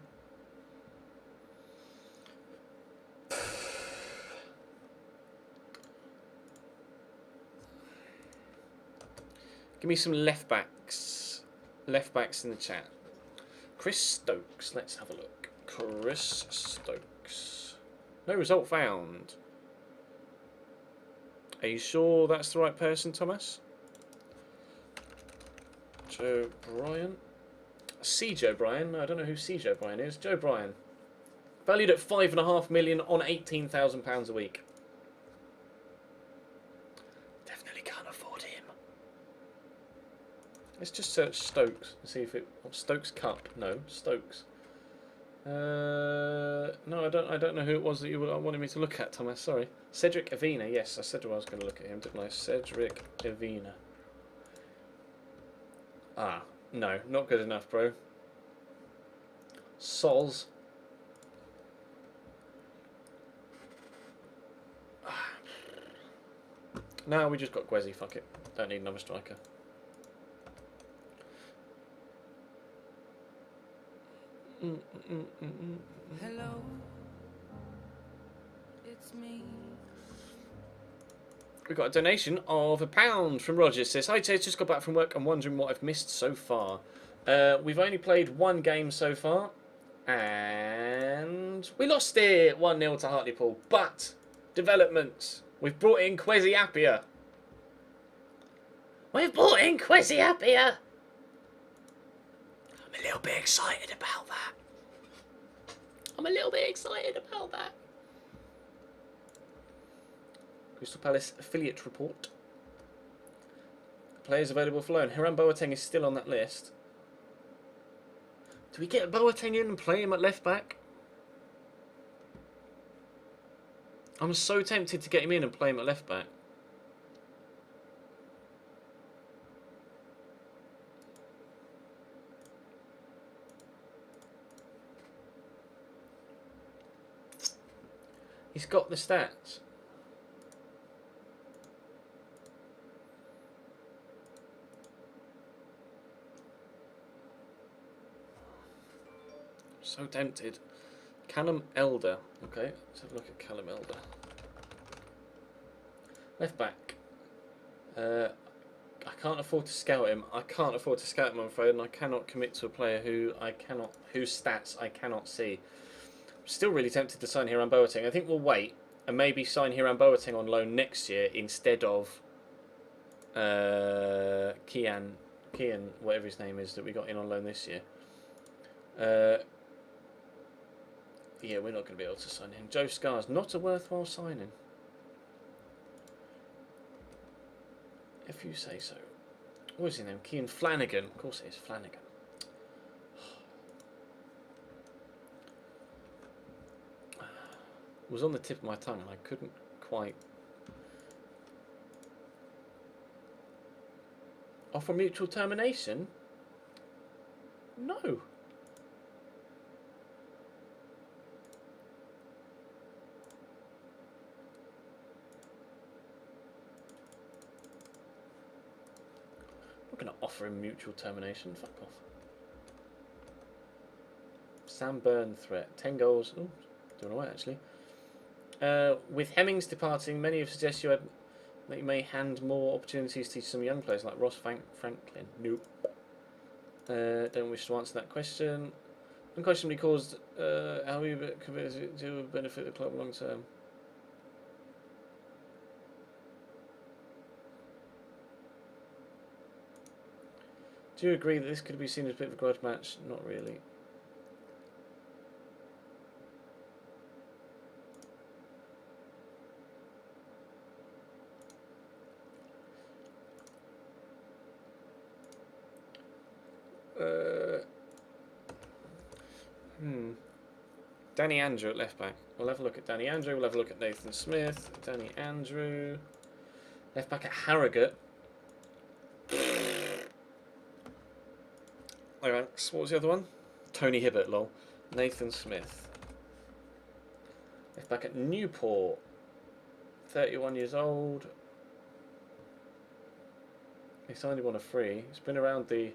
Give me some left backs. Left backs in the chat. Chris Stokes. Let's have a look. Chris Stokes. No result found. Are you sure that's the right person, Thomas? Joe Bryan. C. Joe Bryan. No, I don't know who C. Joe Bryan is. Joe Bryan. Valued at £5.5 million on £18,000 a week. Definitely can't afford him. Let's just search Stokes and see if it... Stokes Cup. No, Stokes. No, I don't know who it was that you wanted me to look at, Thomas. Sorry. Cedric Avina. Yes, I said I was going to look at him, didn't I? Cedric Avina. Ah, no, not good enough, bro. Sols. No, we just got Quezzy. Fuck it. Don't need another striker. Hello, it's me. We got a donation of £1 from Roger. Says, hi Ted, just got back from work. I'm wondering what I've missed so far. We've only played one game so far, and we lost it 1-0 to Hartlepool. But developments. We've brought in Quezzy Appiah. We've brought in Quezzy Appiah. I'm a little bit excited about that. I'm a little bit excited about that. Crystal Palace affiliate report. Players available for loan. Hiram Boateng is still on that list. Do we get Boateng in and play him at left back? I'm so tempted to get him in and play him at left back. He's got the stats. So tempted. Callum Elder. Okay, let's have a look at Callum Elder. Left back. I can't afford to scout him. I can't afford to scout him, I'm afraid, and I cannot commit to a player whose stats I cannot see. I'm still really tempted to sign Hiram Boateng. I think we'll wait and maybe sign Hiram Boateng on loan next year instead of Kian, whatever his name is, that we got in on loan this year. Yeah, we're not going to be able to sign him. Joe Scar's not a worthwhile signing. If you say so. What is his name? Kian Flanagan. Of course it is Flanagan. It was on the tip of my tongue and I couldn't quite. Offer mutual termination? No. I'm not going to offer him mutual termination. Fuck off. Sam Byrne threat. 10 goals. Oh, doing away actually. With Hemmings departing, many have suggested that you may hand more opportunities to some young players like Ross Franklin. Nope. Don't wish to answer that question. Unquestionably caused how we committed to benefit the club long term. Do you agree that this could be seen as a bit of a grudge match? Not really. Danny Andrew at left back. We'll have a look at Danny Andrew. We'll have a look at Nathan Smith. Danny Andrew. Left back at Harrogate. Alright, so what was the other one? Tony Hibbert, lol. Nathan Smith. Left back at Newport. 31 years old. He signed him on a free. He's been around the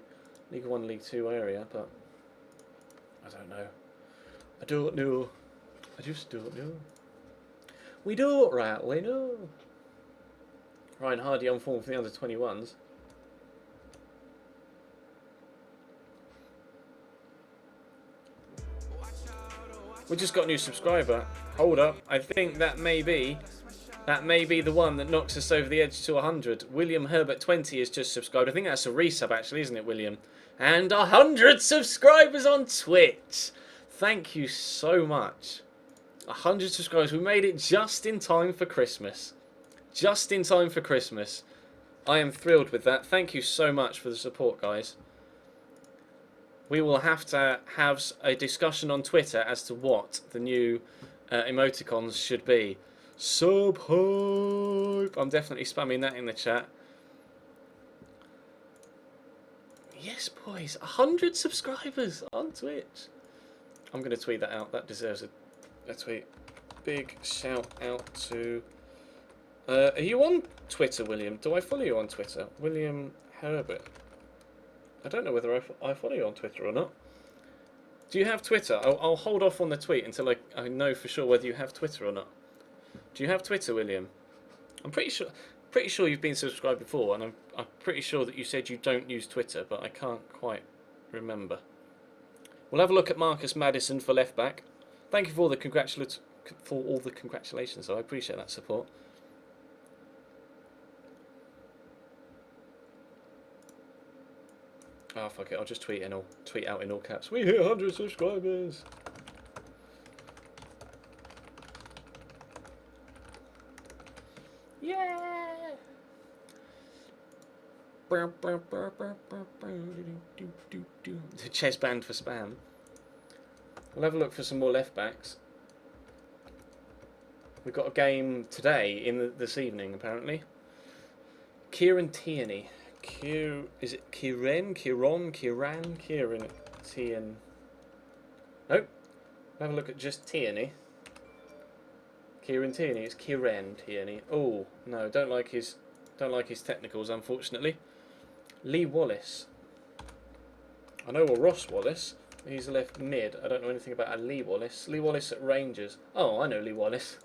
League 1, League 2 area, but I don't know. I don't know. I just don't know. We don't rightly know. Ryan Hardy on form for the under-21s. We just got a new subscriber. Hold up. I think that may be the one that knocks us over the edge to 100. William Herbert 20 has just subscribed. I think that's a resub actually, isn't it, William? And 100 subscribers on Twitch. Thank you so much. 100 subscribers. We made it just in time for Christmas. Just in time for Christmas. I am thrilled with that. Thank you so much for the support, guys. We will have to have a discussion on Twitter as to what the new emoticons should be. Sub hype. I'm definitely spamming that in the chat. Yes, boys. 100 subscribers on Twitch. I'm going to tweet that out. That deserves a tweet. Big shout out to... are you on Twitter, William? Do I follow you on Twitter? William Herbert. I don't know whether I follow you on Twitter or not. Do you have Twitter? I'll hold off on the tweet until I know for sure whether you have Twitter or not. Do you have Twitter, William? I'm pretty sure you've been subscribed before, and I'm pretty sure that you said you don't use Twitter, but I can't quite remember. We'll have a look at Marcus Maddison for left back. Thank you for all the congratulations. I appreciate that support. Oh fuck it! I'll just tweet out in all caps. We hit 100 subscribers. Yeah! The chess band for spam. We'll have a look for some more left backs. We've got a game today this evening, apparently. Kieran Tierney. Is it Kieran? Kieran? Kieran Tierney. Nope. Have a look at just Tierney. Kieran Tierney. It's Kieran Tierney. Oh no, don't like his technicals, unfortunately. Lee Wallace. I know a Ross Wallace. He's a left mid. I don't know anything about a Lee Wallace. Lee Wallace at Rangers. Oh, I know Lee Wallace.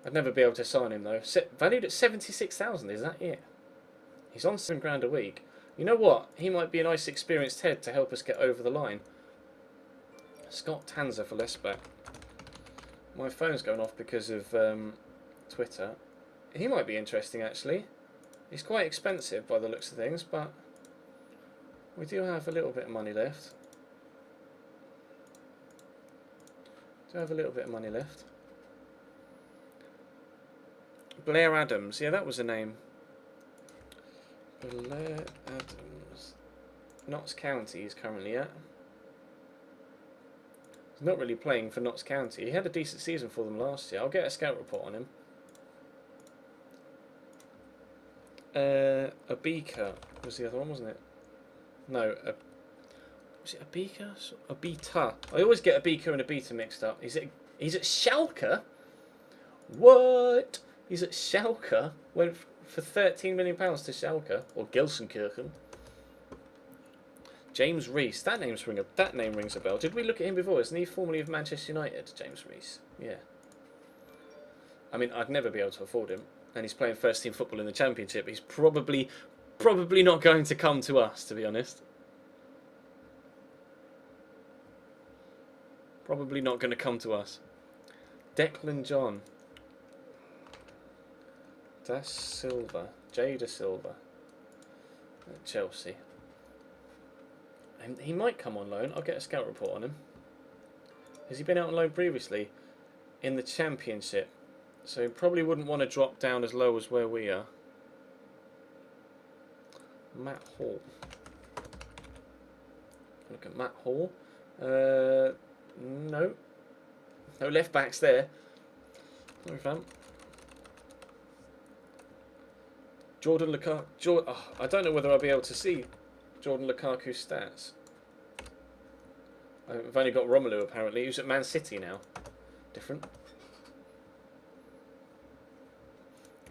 I'd never be able to sign him though. Valued at 76,000. Is that it? He's on £7 a week. You know what? He might be a nice experienced head to help us get over the line. Scott Tanzer for left back. My phone's going off because of Twitter. He might be interesting actually. He's quite expensive by the looks of things, but we do have a little bit of money left. Blair Adams. Yeah, that was a name. Blair Adams. Notts County he's currently at. He's not really playing for Notts County. He had a decent season for them last year. I'll get a scout report on him. Abika was the other one, wasn't it? No, was it Abika? Abita. I always get Abika and Abita mixed up. He's at Schalke? What? He's at Schalke? Went for £13 million to Schalke or Gelsenkirchen. James Reese. That name rings a bell. Did we look at him before? Isn't he formerly of Manchester United? James Reese. Yeah. I mean, I'd never be able to afford him, and he's playing first team football in the Championship. He's probably not going to come to us, to be honest. Probably not going to come to us. Declan John. Jada Silva at Chelsea. He might come on loan. I'll get a scout report on him. Has he been out on loan previously? In the Championship. So he probably wouldn't want to drop down as low as where we are. Matt Hall. Look at Matt Hall. No. No left backs there. No fam. Jordan Lukaku. I don't know whether I'll be able to see Jordan Lukaku's stats. I've only got Romelu apparently. He's at Man City now. Different.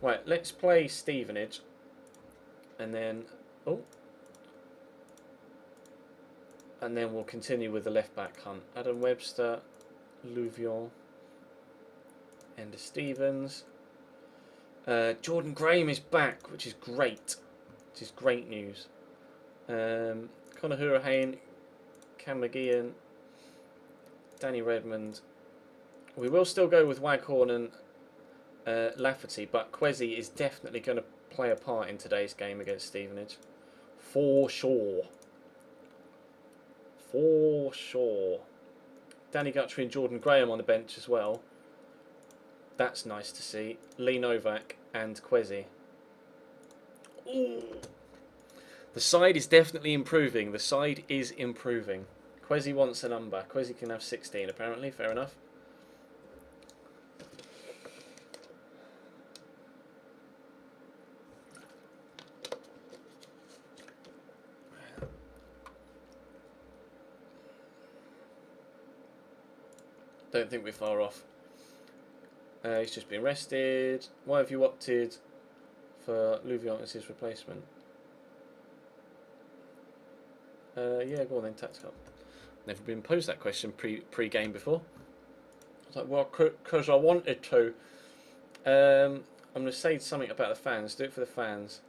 Right, let's play Stevenage. And then... Oh. And then we'll continue with the left-back hunt. Adam Webster, Louvion, and Stevens. Jordan Graham is back, which is great. Which is great news. Conor Hurahan, Cam McGeehan, Danny Redmond. We will still go with Waghorn and Lafferty, but Kwesi is definitely going to play a part in today's game against Stevenage. For sure. For sure. Danny Guthrie and Jordan Graham on the bench as well. That's nice to see. Lee Novak and Kwesi. Ooh. The side is definitely improving. The side is improving. Kwesi wants a number. Kwesi can have 16 apparently. Fair enough. Don't think we're far off. He's just been rested. Why have you opted for Louvion as his replacement? Yeah, go on then, tactical. Never been posed that question pre-game before. I was like, well, because I wanted to. I'm going to say something about the fans. Do it for the fans.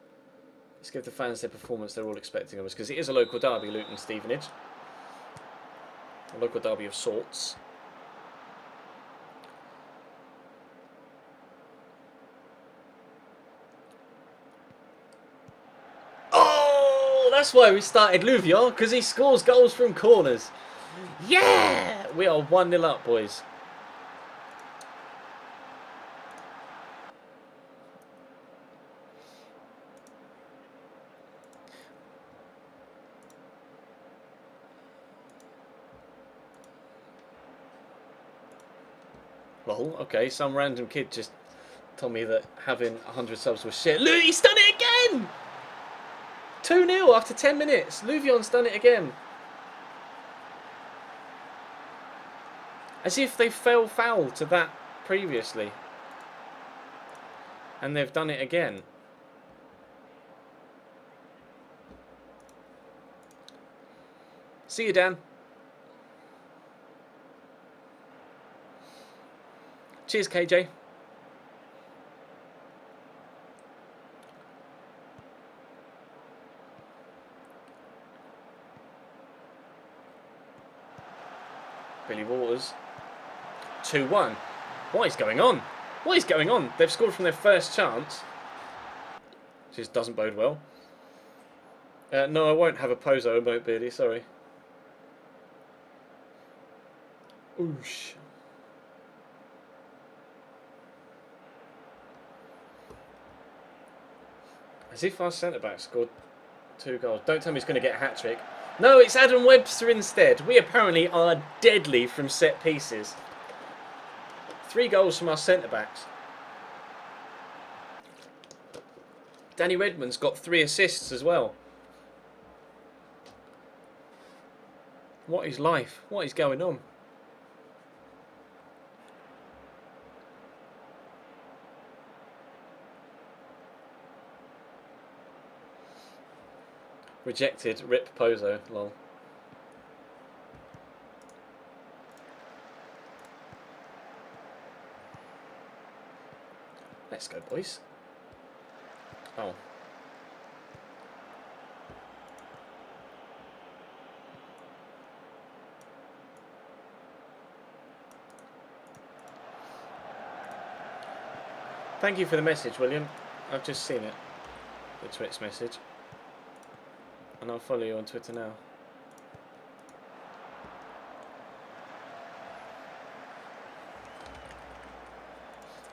Let's give the fans their performance they're all expecting of us, because it is a local derby, Luton Stevenage. A local derby of sorts. That's why we started Louvion, because he scores goals from corners. Yeah! We are 1-0 up, boys. Lol, okay, some random kid just told me that having 100 subs was shit. He's done it again! 2-0 after 10 minutes. Louvion's done it again. As if they fell foul to that previously. And they've done it again. See you, Dan. Cheers, KJ. Billy Waters. 2-1. What is going on? What is going on? They've scored from their first chance. Just doesn't bode well. No, I won't have a Pozo emote, Beardy, sorry. Oosh. As if our centre-back scored 2 goals. Don't tell me he's going to get a hat-trick. No, it's Adam Webster instead. We apparently are deadly from set pieces. 3 goals from our centre-backs. Danny Redmond's got 3 assists as well. What is life? What is going on? Rejected. Rip Pozo. Lol. Let's go, boys. Oh. Thank you for the message, William. I've just seen it. The Twitch message. And I'll follow you on Twitter now.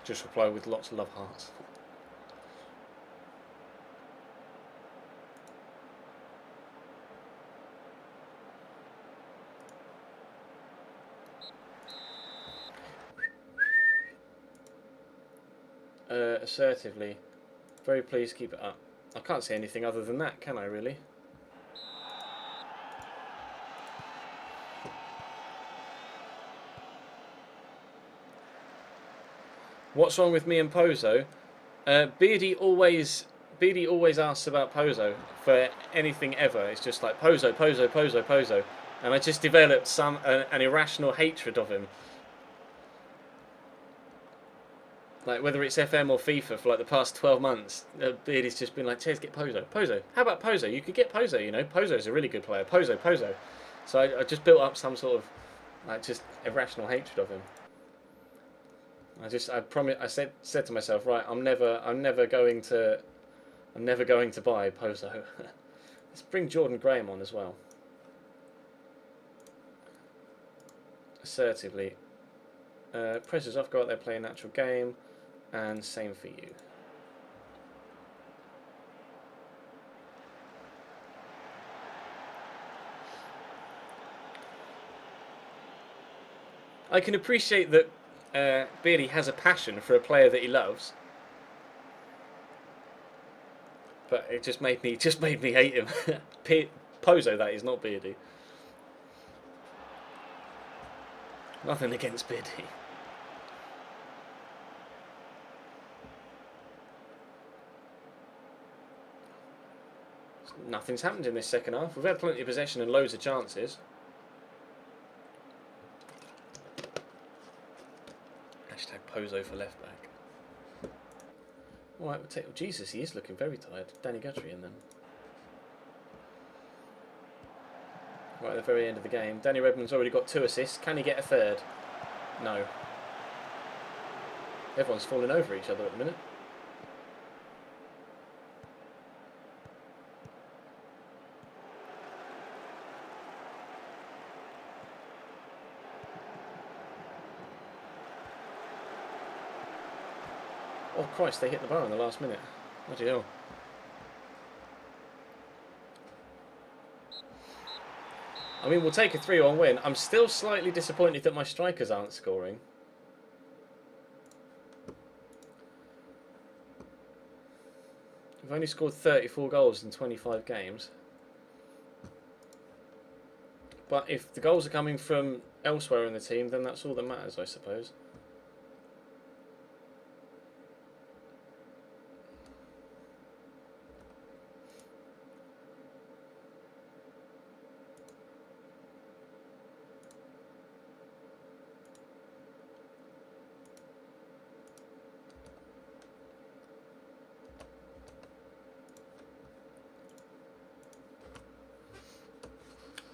Just reply with lots of love hearts. Assertively. Very pleased, keep it up. I can't say anything other than that, can I really? What's wrong with me and Pozo? Beardy always asks about Pozo for anything ever. It's just like Pozo, Pozo, Pozo, Pozo, and I just developed an irrational hatred of him. Like whether it's FM or FIFA for like the past 12 months, Beardy's just been like, "Ches, get Pozo, Pozo. How about Pozo? You could get Pozo. You know, Pozo's a really good player. Pozo, Pozo." So I just built up some sort of like just irrational hatred of him. I said to myself, right, I'm never going to buy Pozo. Let's bring Jordan Graham on as well. Assertively. Pressure's off, go out there, play a natural game, and same for you. I can appreciate that Beardy has a passion for a player that he loves, but it just made me hate him. Pozo, that is, not Beardy. Nothing against Beardy. Nothing's happened in this second half. We've had plenty of possession and loads of chances. Hashtag Pozo for left back. Alright, we'll take... Oh, Jesus, he is looking very tired. Danny Guthrie in them. Right at the very end of the game. Danny Redmond's already got 2 assists. Can he get a third? No. Everyone's falling over each other at the minute. Oh Christ, they hit the bar in the last minute. Bloody hell. I mean, we'll take a 3-1 win. I'm still slightly disappointed that my strikers aren't scoring. We've only scored 34 goals in 25 games. But if the goals are coming from elsewhere in the team, then that's all that matters, I suppose.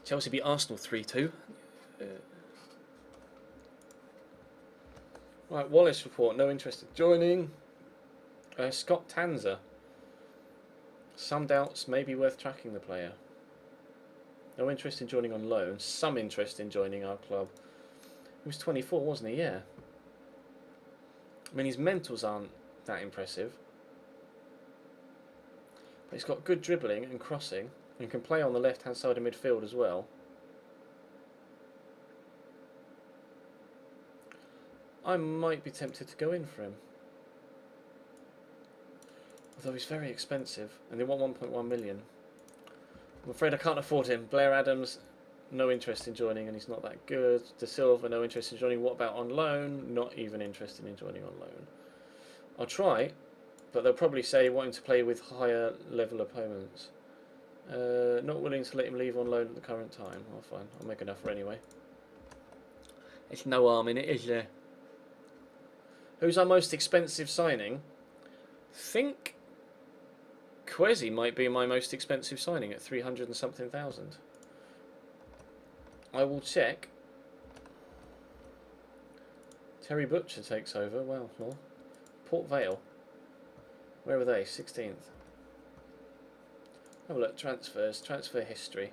Chelsea beat Arsenal 3-2. Right, Wallace report, no interest in joining. Scott Tanzer. Some doubts may be worth tracking the player. No interest in joining on loan. Some interest in joining our club. He was 24, wasn't he? Yeah. I mean, his mentals aren't that impressive. But he's got good dribbling and crossing and can play on the left-hand side of midfield as well. I might be tempted to go in for him. Although he's very expensive and they want 1.1 million. I'm afraid I can't afford him. Blair Adams, no interest in joining and he's not that good. De Silva, no interest in joining. What about on loan? Not even interested in joining on loan. I'll try, but they'll probably say wanting to play with higher level opponents. Not willing to let him leave on loan at the current time. Oh, fine. I'll make an offer anyway. There's no harm in it, is there? Who's our most expensive signing? Think Kwesi might be my most expensive signing at 300 and something thousand. I will check. Terry Butcher takes over. Well, Port Vale. Where were they? 16th. Have a look. Transfers. Transfer history.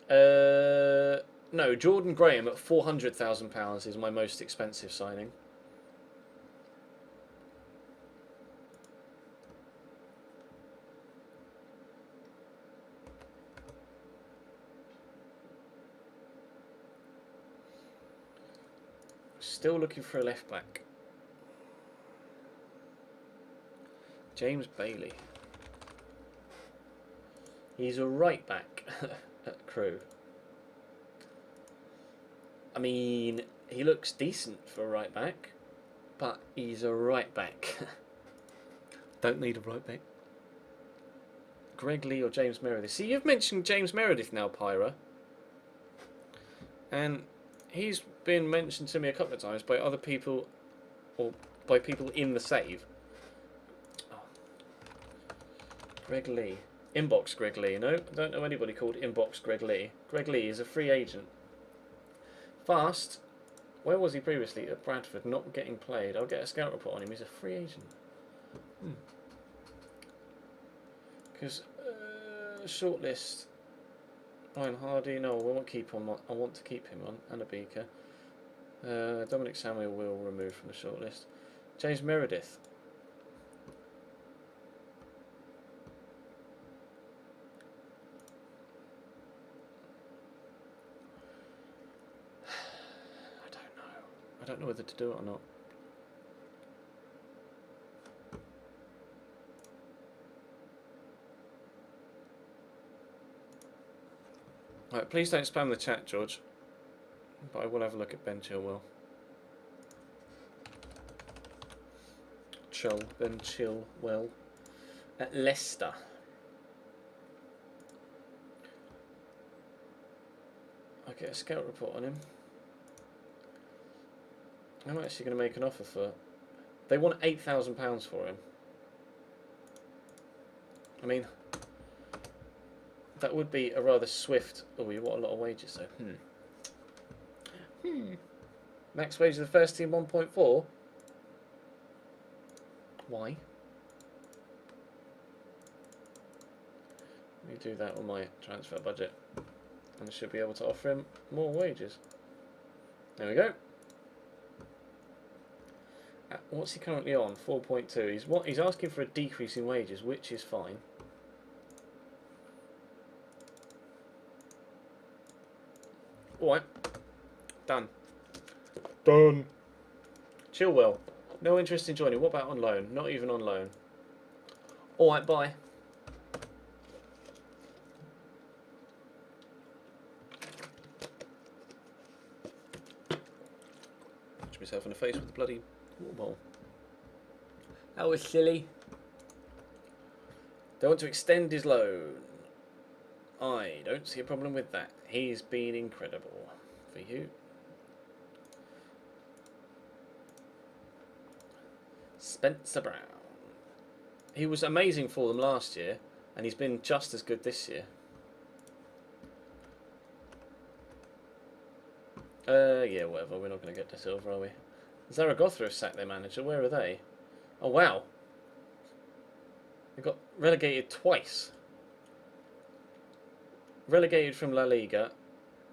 No, Jordan Graham at £400,000 is my most expensive signing. Still looking for a left back. James Bailey. He's a right back at Crewe. I mean, he looks decent for a right back, but he's a right back. Don't need a right back. Greg Lee or James Meredith. See, you've mentioned James Meredith now, Pyra. And he's been mentioned to me a couple of times by other people, or by people in the save. Oh. Greg Lee. Inbox Greg Lee. No, I don't know anybody called Inbox Greg Lee. Greg Lee is a free agent. Fast. Where was he previously? At Bradford, not getting played. I'll get a scout report on him. He's a free agent. Because shortlist. Ryan Hardy. No, I won't keep him on. I want to keep him on. Anna Beaker. Dominic Samuel will remove from the shortlist. James Meredith. I don't know whether to do it or not. Right, please don't spam the chat, George. But I will have a look at Ben Chilwell. Ben Chilwell at Leicester. I'll get a scout report on him. I'm actually going to make an offer for... They want £8,000 for him. I mean, that would be a rather swift... Oh, you want a lot of wages though. Max wage of the first team 1.4. Why? Let me do that on my transfer budget. And I should be able to offer him more wages. There we go. What's he currently on? 4.2. He's asking for a decrease in wages, which is fine. Alright. Done. Done. Chilwell. No interest in joining. What about on loan? Not even on loan. Alright, bye. Punch myself in the face with the bloody water bowl. That was silly. They want to extend his loan. I don't see a problem with that. He's been incredible for you. Spencer Brown. He was amazing for them last year, and he's been just as good this year. Yeah, whatever. We're not going to get to silver, are we? Zaragoza have sacked their manager. Where are they? Oh, wow. They got relegated twice. Relegated from La Liga.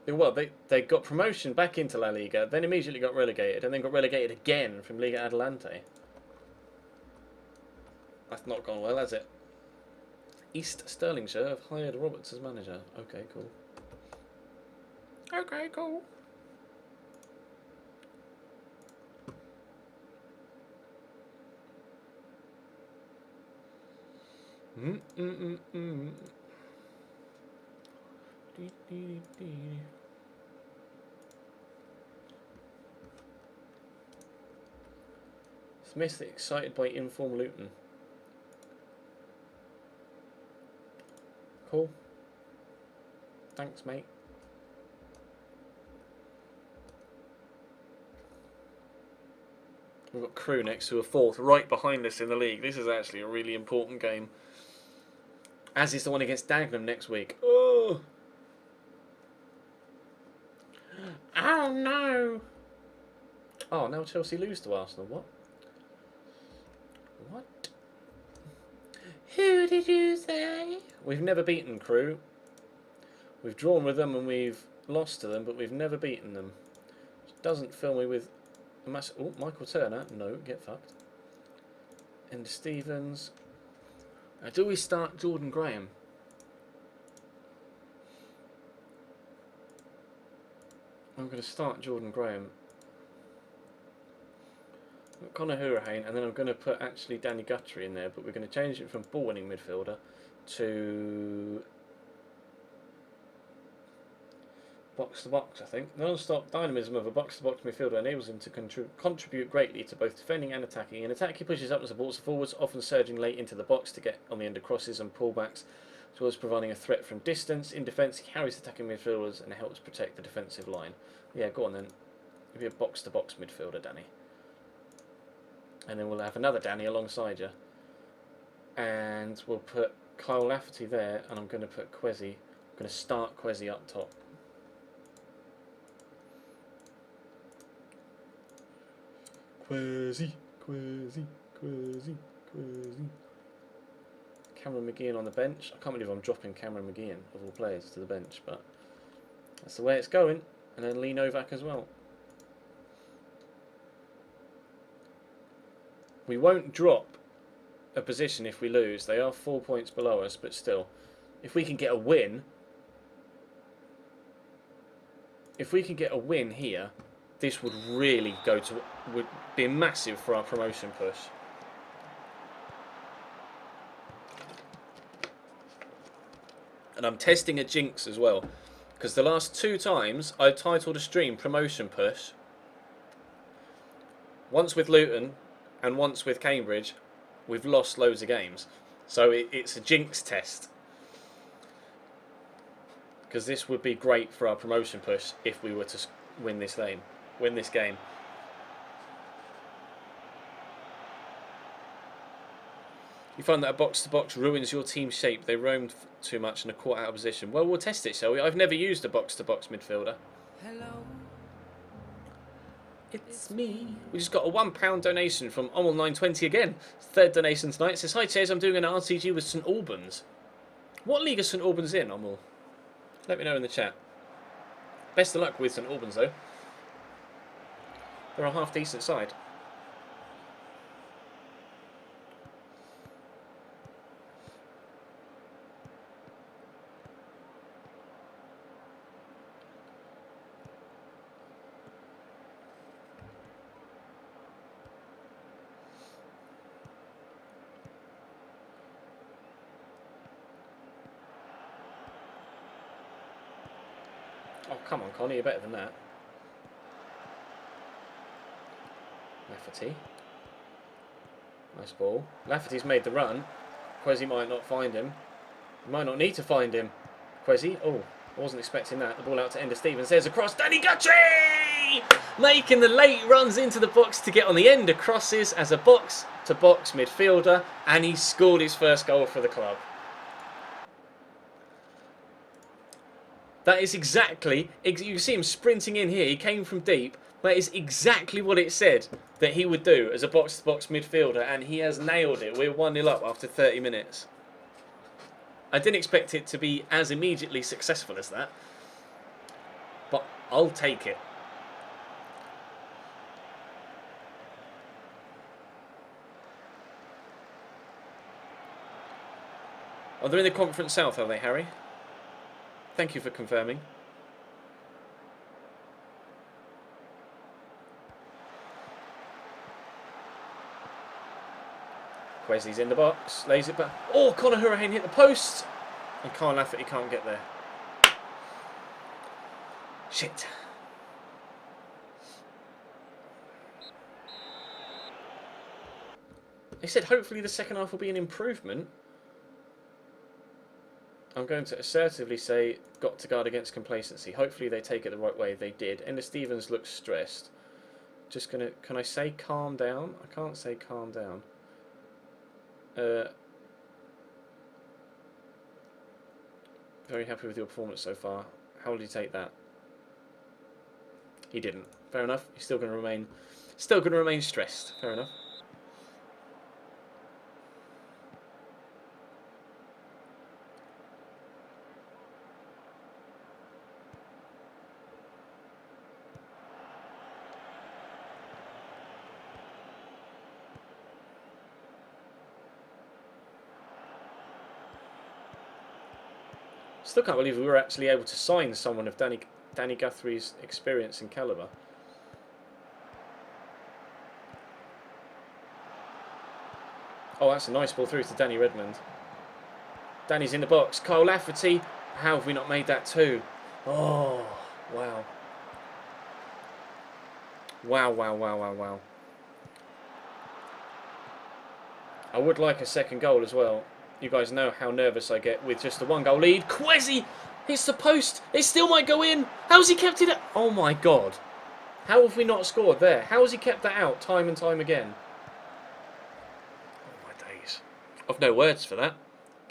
Well, they got promotion back into La Liga, then immediately got relegated, and then got relegated again from Liga Adelante. That's not gone well, has it? East Stirlingshire have hired Roberts as manager. Okay, cool. Okay, cool. Smith excited by inform Luton. Cool. Thanks, mate. We've got Crewe next to a fourth, right behind us in the league. This is actually a really important game. As is the one against Dagenham next week. Oh! Oh no! Oh, now Chelsea lose to Arsenal. What? What? Who did you say? We've never beaten Crewe. We've drawn with them and we've lost to them, but we've never beaten them. Which doesn't fill me with a massive... Oh, Michael Turner. No, get fucked. And Stevens. Do we start Jordan Graham? I'm going to start Jordan Graham. Conor Hourihane, and then I'm going to put actually Danny Guthrie in there, but we're going to change it from ball-winning midfielder to box-to-box, I think. The non-stop dynamism of a box-to-box midfielder enables him to contribute greatly to both defending and attacking. In attack, he pushes up and supports the forwards, often surging late into the box to get on the end of crosses and pullbacks, as well as providing a threat from distance. In defence, he carries attacking midfielders and helps protect the defensive line. Yeah, go on then. You'll be a box-to-box midfielder, Danny. And then we'll have another Danny alongside you. And we'll put Kyle Lafferty there, and I'm going to put Kwesi. I'm going to start Kwesi up top. Kwesi. Cameron McGeehan on the bench. I can't believe I'm dropping Cameron McGeehan, of all players, to the bench, but that's the way it's going. And then Lee Novak as well. We won't drop a position if we lose. They are 4 points below us, but still, if we can get a win, here, this would really would be massive for our promotion push. And I'm testing a jinx as well, because the last 2 times I titled a stream Promotion Push, once with Luton and once with Cambridge, we've lost loads of games. So it's a jinx test. Because this would be great for our promotion push if we were to win this game. You find that a box-to-box ruins your team shape. They roamed too much and are caught out of position. Well, we'll test it, shall we? I've never used a box-to-box midfielder. Hello. It's me. We just got a £1 donation from Omel920 again. Third donation tonight. It says, hi, Ches, I'm doing an RTG with St Albans. What league is St Albans in, Omel? Let me know in the chat. Best of luck with St Albans, though. They're a half-decent side. Oh, come on, Connor, you're better than that. Lafferty. Nice ball. Lafferty's made the run. Quezzy might not find him. He might not need to find him. Quezzy. Oh, I wasn't expecting that. The ball out to Ender Stevens. There's a cross. Danny Guthrie! Making the late runs into the box to get on the end of crosses as a box-to-box midfielder. And he scored his first goal for the club. That is exactly... You can see him sprinting in here. He came from deep. That is exactly what it said that he would do as a box-to-box midfielder. And he has nailed it. We're 1-0 up after 30 minutes. I didn't expect it to be as immediately successful as that. But I'll take it. Oh, they're in the Conference South, are they, Harry? Thank you for confirming. Quezzy's in the box, lays it back. Oh, Conor Hurricane hit the post. And Kyle Lafferty can't get there. Shit. They said hopefully the second half will be an improvement. I'm going to assertively say got to guard against complacency. Hopefully they take it the right way. They did. Ender Stevens looks stressed. Just gonna... Can I say calm down? I can't say calm down. Very happy with your performance so far. How will you take that? He didn't. Fair enough. He's still going to remain stressed. Fair enough. Still can't believe we were actually able to sign someone of Danny Guthrie's experience and calibre. Oh, that's a nice ball through to Danny Redmond. Danny's in the box. Kyle Lafferty. How have we not made that too? Oh, wow. Wow. I would like a second goal as well. You guys know how nervous I get with just a one-goal lead. Quezzy hits the post. It still might go in. How's he kept it out? Oh, my God. How have we not scored there? How has he kept that out time and time again? Oh, my days. I've no words for that.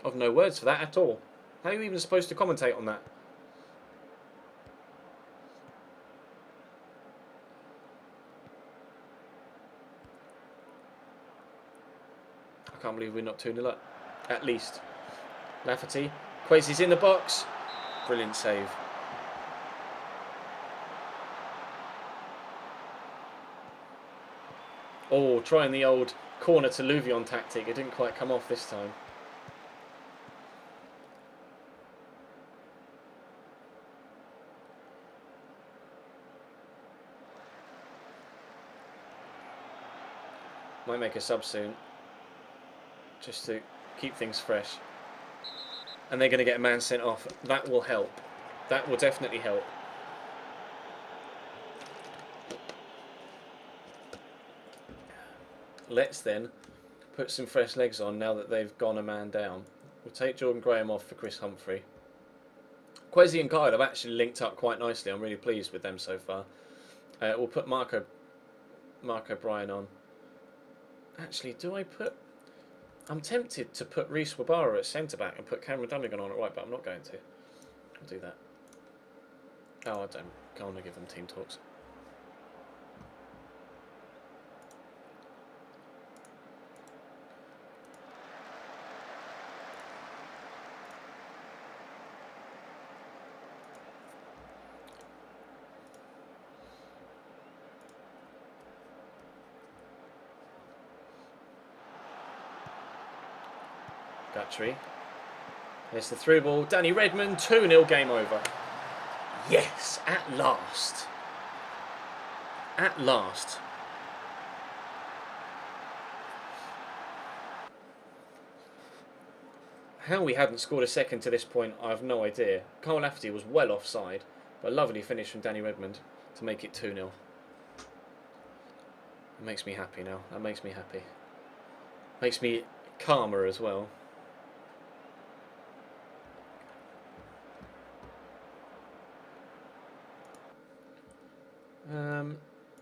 I've no words for that at all. How are you even supposed to commentate on that? I can't believe we're not 2-0 up. At least. Lafferty. Quezzy's in the box. Brilliant save. Oh, trying the old corner to Louvion tactic. It didn't quite come off this time. Might make a sub soon. Just to keep things fresh. And they're going to get a man sent off. That will help. That will definitely help. Let's then put some fresh legs on now that they've gone a man down. We'll take Jordan Graham off for Chris Humphrey. Quezzy and Kyle have actually linked up quite nicely. I'm really pleased with them so far. We'll put Mark O'Brien on. Actually, do I put... I'm tempted to put Reece Wabara at centre-back and put Cameron Dunnigan on at right, but I'm not going to. I'll do that. Oh, I can't want to give them team talks. Guthrie. There's the through ball. Danny Redmond, 2-0, game over. Yes, at last. At last. How we hadn't scored a second to this point, I have no idea. Kyle Lafferty was well offside. But a lovely finish from Danny Redmond to make it 2-0. It makes me happy now. That makes me happy. Makes me calmer as well.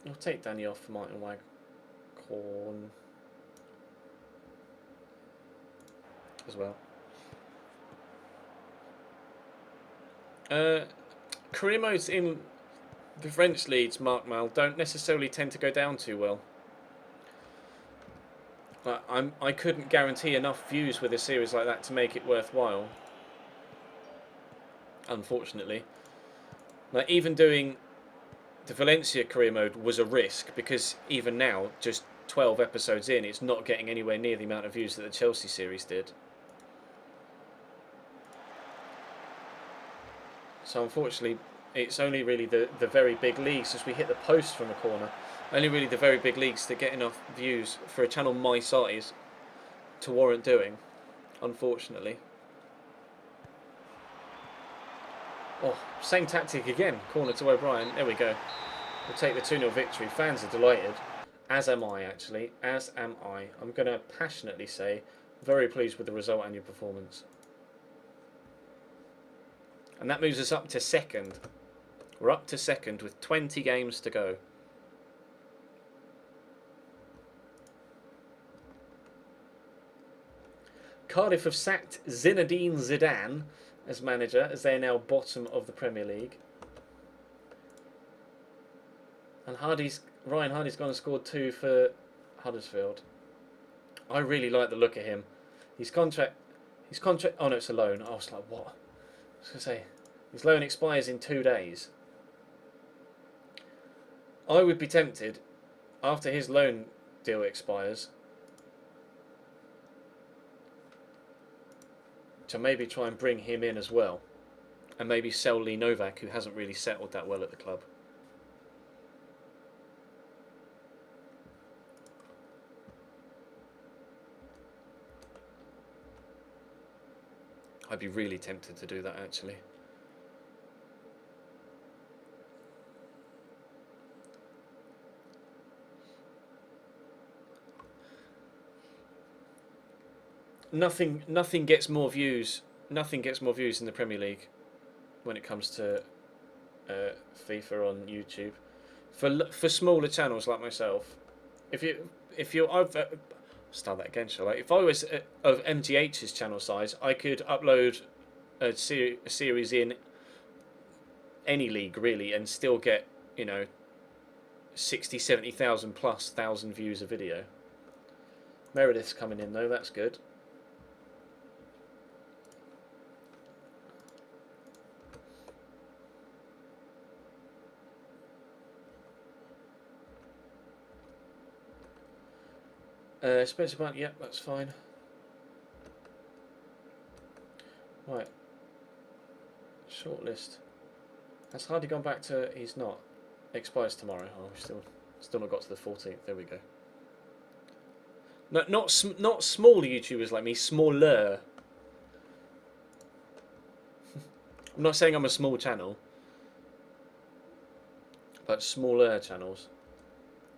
I'll take Danny off for Martin Waghorn as well. Career modes in the French leagues, FanMail, don't necessarily tend to go down too well. But I couldn't guarantee enough views with a series like that to make it worthwhile. Unfortunately. Like, even doing the Valencia career mode was a risk, because even now, just 12 episodes in, it's not getting anywhere near the amount of views that the Chelsea series did. So unfortunately, it's only really the very big leagues, as we hit the post from the corner, only really the very big leagues that get enough views for a channel my size to warrant doing, unfortunately. Oh, same tactic again. Corner to O'Brien. There we go. We'll take the 2-0 victory. Fans are delighted. As am I, actually. As am I. I'm going to passionately say, very pleased with the result and your performance. And that moves us up to second. We're up to second with 20 games to go. Cardiff have sacked Zinedine Zidane as manager, as they are now bottom of the Premier League. And Ryan Hardy's gone and scored 2 for Huddersfield. I really like the look of him. His contract, oh no, it's a loan. I was like, what? I was going to say, his loan expires in 2 days. I would be tempted, after his loan deal expires, to maybe try and bring him in as well, and maybe sell Lee Novak, who hasn't really settled that well at the club. I'd be really tempted to do that, actually. Nothing gets more views. Nothing gets more views in the Premier League when it comes to FIFA on YouTube. For smaller channels like myself, I've start that again, shall I? If I was of MGH's channel size, I could upload a series in any league really and still get, 60, 70,000 plus thousand views a video. Meredith's coming in though, that's good. Spencer Blunt, yep, that's fine. Right. Shortlist. Has Hardy gone back to? He's not. Expires tomorrow. Oh, we've still not got to the 14th. There we go. No, not small YouTubers like me. Smaller. I'm not saying I'm a small channel, but smaller channels.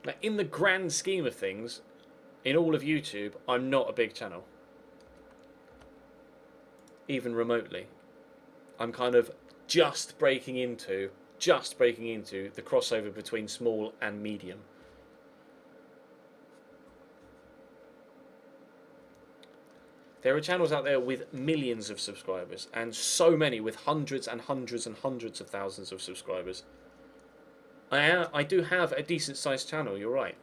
Now, in the grand scheme of things, in all of YouTube, I'm not a big channel. Even remotely. I'm kind of just breaking into the crossover between small and medium. There are channels out there with millions of subscribers, and so many with hundreds and hundreds and hundreds of thousands of subscribers. I do have a decent sized channel, you're right.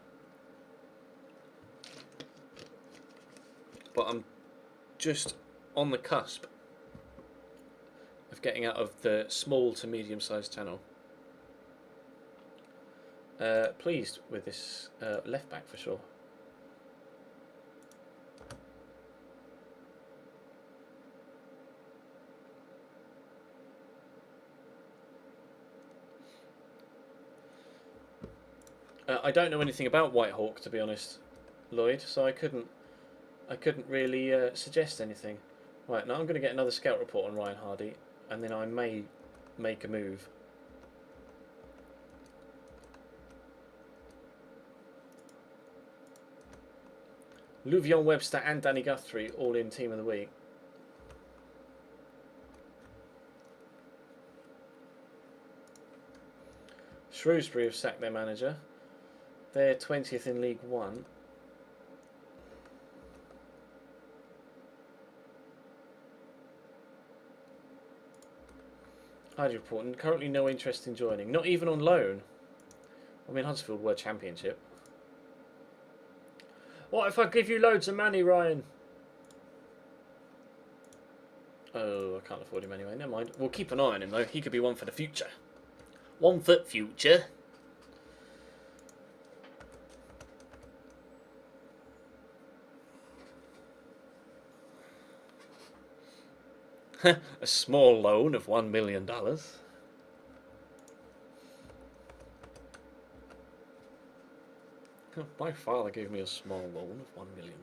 But I'm just on the cusp of getting out of the small to medium sized channel. Pleased with this left back for sure. I don't know anything about Whitehawk, to be honest, Lloyd, so I couldn't really suggest anything. Right, now I'm going to get another scout report on Ryan Hardy, and then I may make a move. Luvion Webster and Danny Guthrie all in Team of the Week. Shrewsbury have sacked their manager. They're 20th in League One. Hyde reporting, currently no interest in joining. Not even on loan. I mean, Huddersfield were Championship. What if I give you loads of money, Ryan? Oh, I can't afford him anyway. Never mind. We'll keep an eye on him, though. He could be one for the future. One for future. A small loan of $1 million. My father gave me a small loan of $1 million.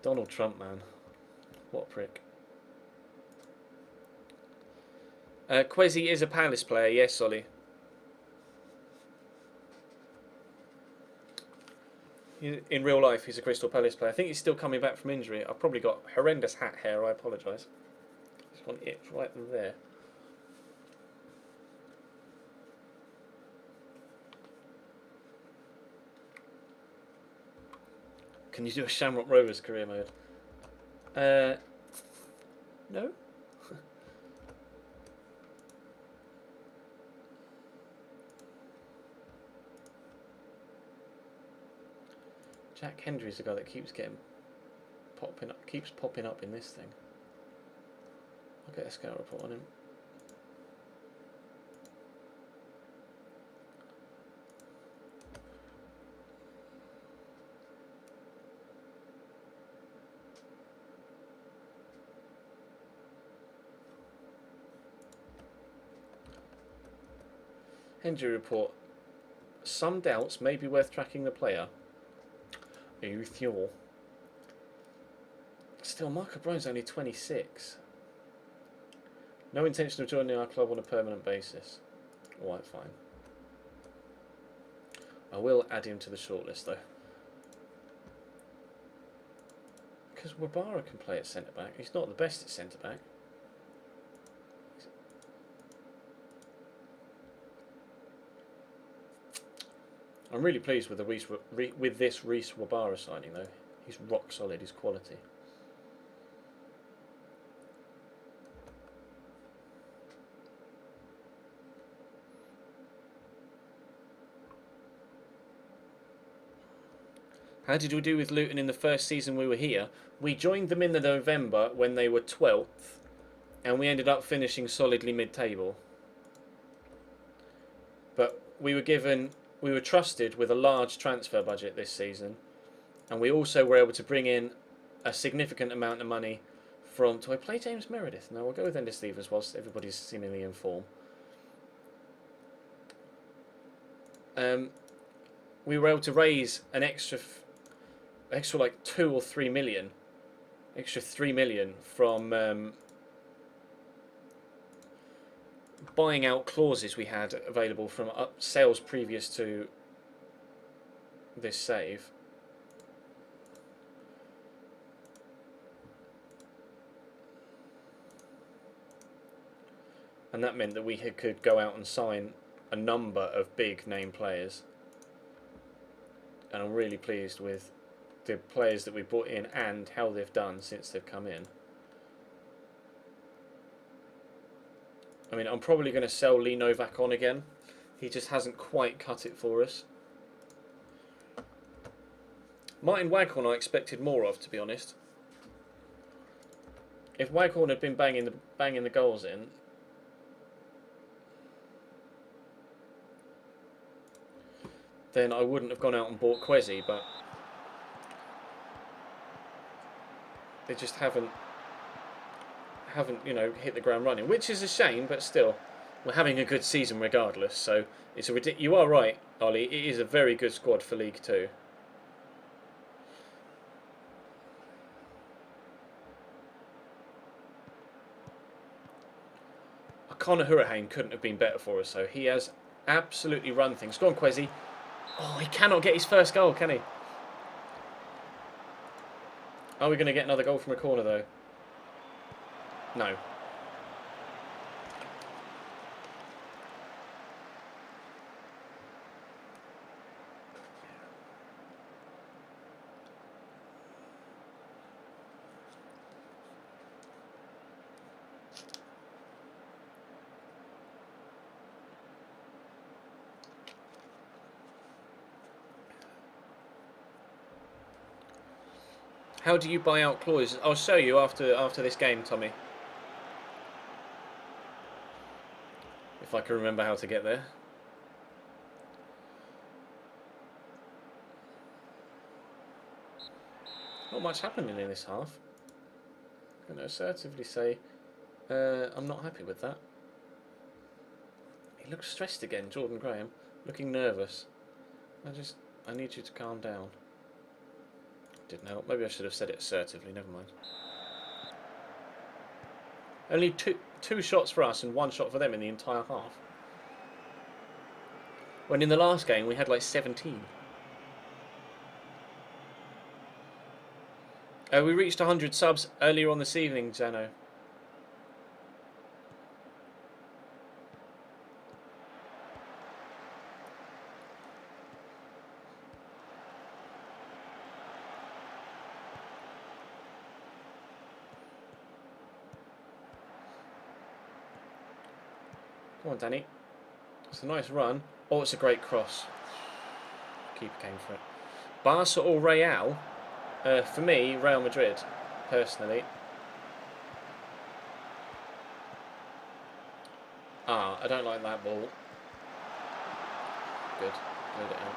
Donald Trump, man. What a prick. Quezi is a Palace player, yes, Solly. In real life, he's a Crystal Palace player. I think he's still coming back from injury. I've probably got horrendous hat hair. I apologise. Just want it right there. Can you do a Shamrock Rovers career mode? No. Jack Hendry's the guy that keeps popping up in this thing. I'll get a scout report on him. Hendry report. Some doubts may be worth tracking the player. Still, Mark O'Brien's only 26. No intention of joining our club on a permanent basis. Alright, fine. I will add him to the shortlist though. Because Wabara can play at centre back. He's not the best at centre back. I'm really pleased with this Reece Wabara signing though. He's rock solid, his quality. How did we do with Luton in the first season we were here? We joined them in the November when they were 12th, and we ended up finishing solidly mid-table. But we were trusted with a large transfer budget this season, and we also were able to bring in a significant amount of money from... Do I play James Meredith? No, I'll go with Ender Stevens whilst everybody's seemingly in form. We were able to raise an extra like 2 or 3 million, extra 3 million from buying out clauses we had available from sales previous to this save. And that meant that we could go out and sign a number of big name players. And I'm really pleased with the players that we brought in and how they've done since they've come in. I mean, I'm probably going to sell Lee Novak on again. He just hasn't quite cut it for us. Martin Waghorn I expected more of, to be honest. If Waghorn had been banging the goals in, then I wouldn't have gone out and bought Quezi, but they just haven't hit the ground running, which is a shame, but still we're having a good season regardless. So it's you are right, Ollie, it is a very good squad for League 2. Conor Hurricane couldn't have been better for us, though. He has absolutely run things. Go on, Quezzy. Oh, he cannot get his first goal, can he? Are we going to get another goal from a corner, though? No. How do you buy out clauses? I'll show you after this game, Tommy. If I can remember how to get there. Not much happening in this half. I'm going to assertively say I'm not happy with that. He looks stressed again, Jordan Graham. Looking nervous. I need you to calm down. Didn't help. Maybe I should have said it assertively. Never mind. Only two shots for us and one shot for them in the entire half. When in the last game we had like 17. We reached 100 subs earlier on this evening, Zano. Come on, Danny. It's a nice run. Oh, it's a great cross. Keeper came for it. Barca or Real? For me, Real Madrid, personally. I don't like that ball. Good. Cleared it out.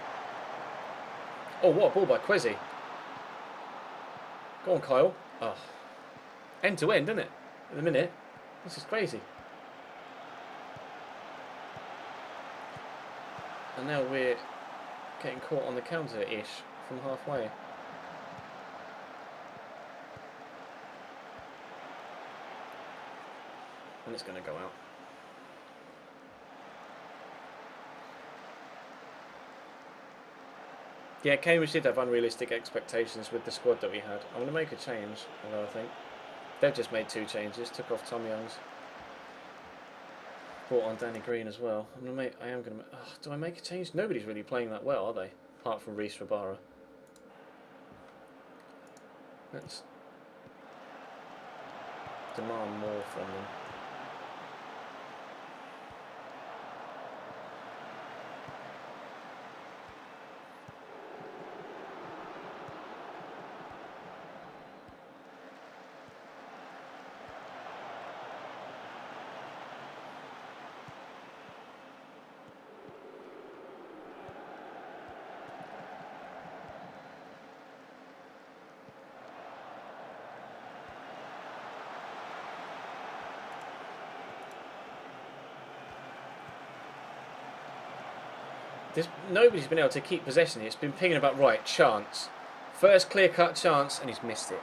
Oh, what a ball by Quezzy. Go on, Kyle. Oh. End to end, isn't it? In a minute. This is crazy. And now we're getting caught on the counter-ish from halfway. And it's going to go out. Yeah, Cambridge did have unrealistic expectations with the squad that we had. I'm going to make a change, although I think they've just made 2 changes. Took off Tom Young's. Brought on Danny Green as well. I am going to make... Oh, do I make a change? Nobody's really playing that well, are they? Apart from Reece Rabara. Let's demand more from them. Nobody's been able to keep possession. It's been pinging about right. Chance. First clear-cut chance, and he's missed it.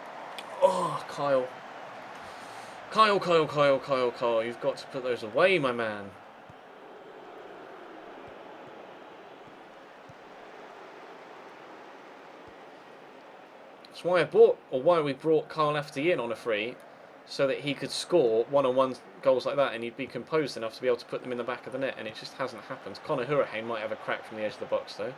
Oh, Kyle. Kyle. You've got to put those away, my man. That's why we brought Kyle Lafferty in on a free, so that he could score one-on-one goals like that, and he'd be composed enough to be able to put them in the back of the net, and it just hasn't happened. Conor Hurricane might have a crack from the edge of the box, though.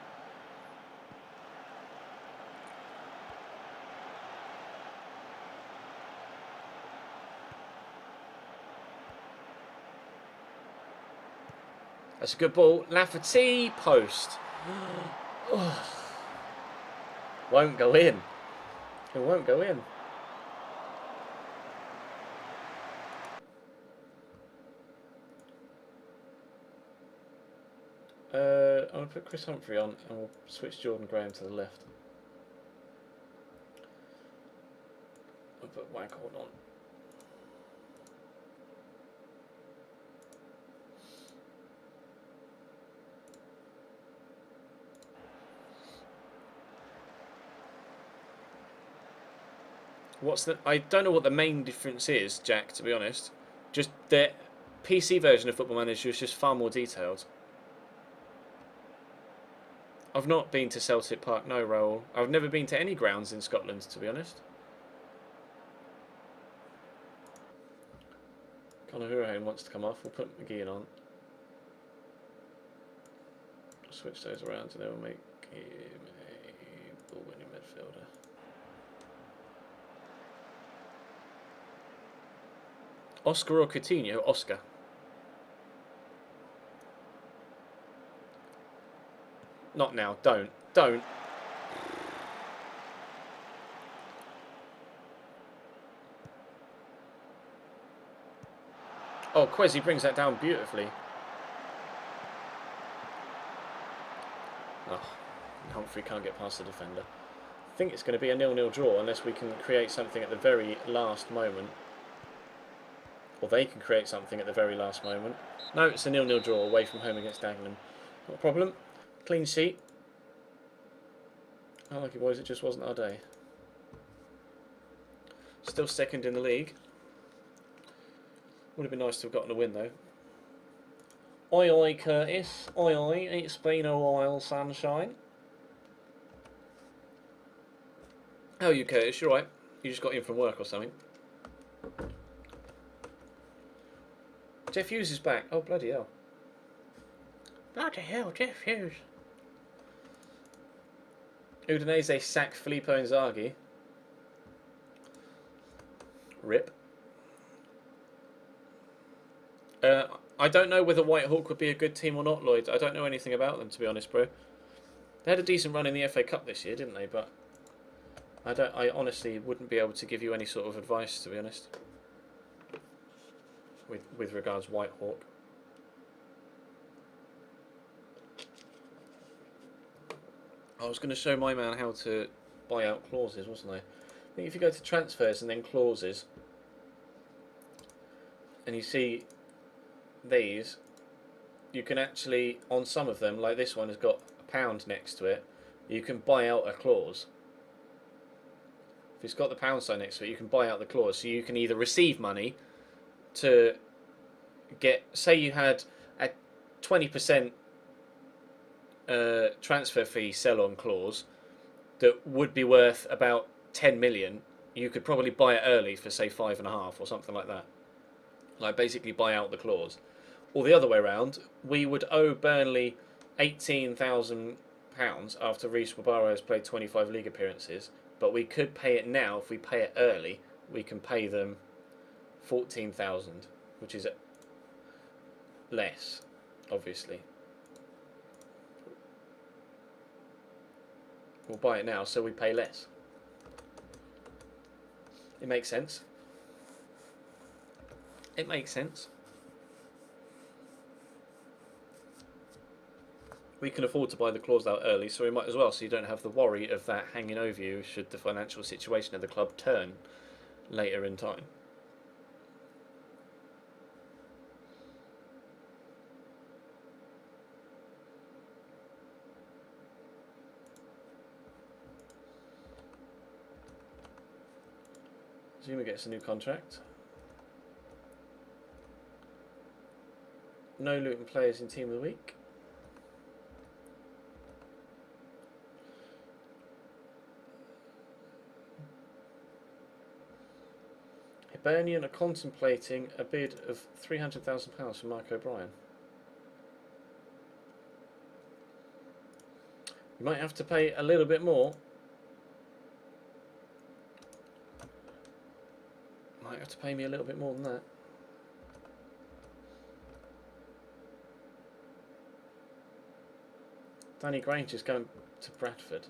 That's a good ball. Lafferty, post. Won't go in. It won't go in. I'm going to put Chris Humphrey on and we'll switch Jordan Graham to the left. I'll put Wankhorn on. I don't know what the main difference is, Jack, to be honest. Just that PC version of Football Manager is just far more detailed. I've not been to Celtic Park, no, Raoul. I've never been to any grounds in Scotland, to be honest. Conor Hurahan wants to come off. We'll put McGeehan on. Switch those around and then we'll make him a ball-winning midfielder. Oscar or Coutinho? Oscar. Not now. Don't. Don't. Oh, Kwesi brings that down beautifully. Oh, Humphrey can't get past the defender. I think it's going to be a 0-0 draw unless we can create something at the very last moment. Or they can create something at the very last moment. No, it's a 0-0 draw away from home against Dagenham. Not a problem. Clean sheet. Unlucky boys, it just wasn't our day. Still second in the league. Would have been nice to have gotten a win though. Oi oi Curtis, oi oi, it's been a while sunshine. How are you Curtis, you alright? You just got in from work or something? Jeff Hughes is back, oh bloody hell. Bloody hell, Jeff Hughes. Udinese sack Filippo Inzaghi. Rip. I don't know whether White Hawk would be a good team or not, Lloyd. I don't know anything about them, to be honest, bro. They had a decent run in the FA Cup this year, didn't they? But I honestly wouldn't be able to give you any sort of advice, to be honest, with regards White Hawk. I was going to show my man how to buy out clauses, wasn't I? I think if you go to transfers and then clauses, and you see these, you can actually, on some of them, like this one has got a pound next to it, you can buy out a clause. If it's got the pound sign next to it, you can buy out the clause. So you can either receive money to get, say you had a 20% transfer fee sell-on clause that would be worth about 10 million, you could probably buy it early for say 5.5 or something like that. Like basically buy out the clause. Or the other way around, we would owe Burnley £18,000 after Reece Wabara has played 25 league appearances, but we could pay it now. If we pay it early, we can pay them 14,000, which is less, obviously. We'll buy it now, so we pay less. It makes sense. It makes sense. We can afford to buy the clause out early, so we might as well, so you don't have the worry of that hanging over you should the financial situation of the club turn later in time. Zuma gets a new contract. No Luton players in Team of the Week. Hibernian are contemplating a bid of £300,000 for Mark O'Brien. You might have to pay a little bit more. Might have to pay me a little bit more than that. Danny Grange is going to Bradford.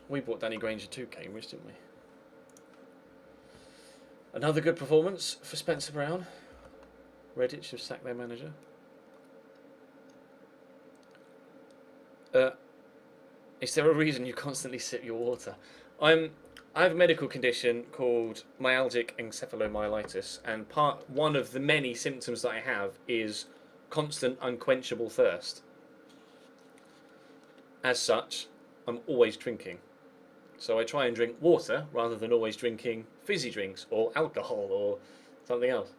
We bought Danny Granger to Cambridge, didn't we? Another good performance for Spencer Brown. Redditch have sacked their manager. Is there a reason you constantly sip your water? I have a medical condition called myalgic encephalomyelitis, and one of the many symptoms that I have is constant unquenchable thirst. As such, I'm always drinking. So I try and drink water rather than always drinking fizzy drinks or alcohol or Something else.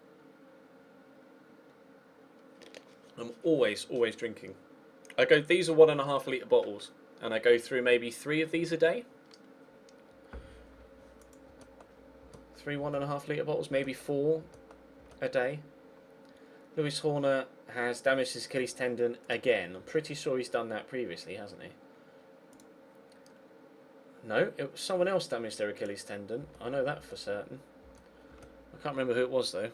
I'm always drinking. These are 1.5 litre bottles, and I go through maybe 3 of these a day. 3 1.5 litre bottles, maybe 4 a day. Lewis Horner has damaged his Achilles tendon again. I'm pretty sure he's done that previously, hasn't he? No, someone else damaged their Achilles tendon. I know that for certain. I can't remember who it was though.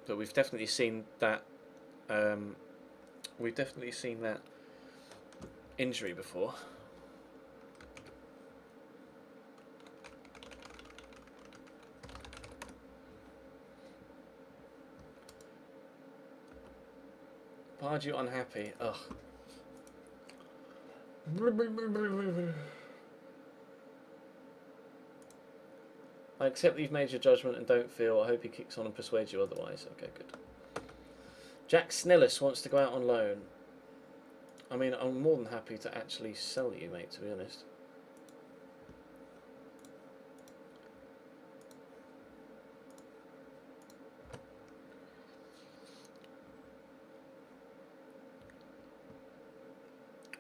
But we've definitely seen that. We've definitely seen that injury before. Why are you unhappy? Ugh. I accept that you've made your judgment and don't feel. I hope he kicks on and persuades you otherwise. Okay, good. Jack Snellis wants to go out on loan. I mean, I'm more than happy to actually sell you, mate, to be honest.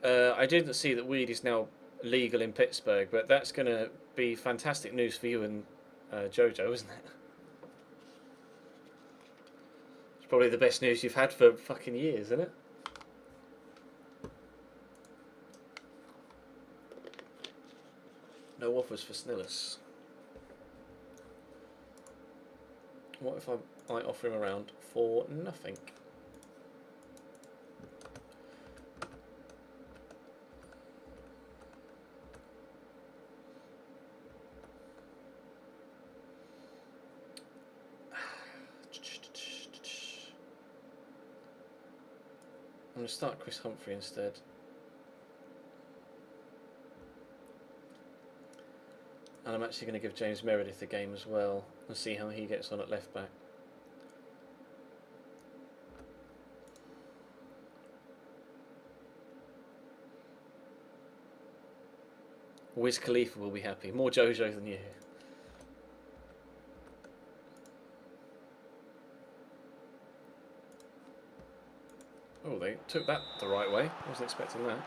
I didn't see that weed is now legal in Pittsburgh, but that's going to be fantastic news for you and Jojo, isn't it? It's probably the best news you've had for fucking years, isn't it? No offers for Snillis. What if I offer him around for nothing? I'm going to start Chris Humphrey instead. And I'm actually going to give James Meredith a game as well and see how he gets on at left back. Wiz Khalifa will be happy. More Jojo than you. Oh, they took that the right way. I wasn't expecting that.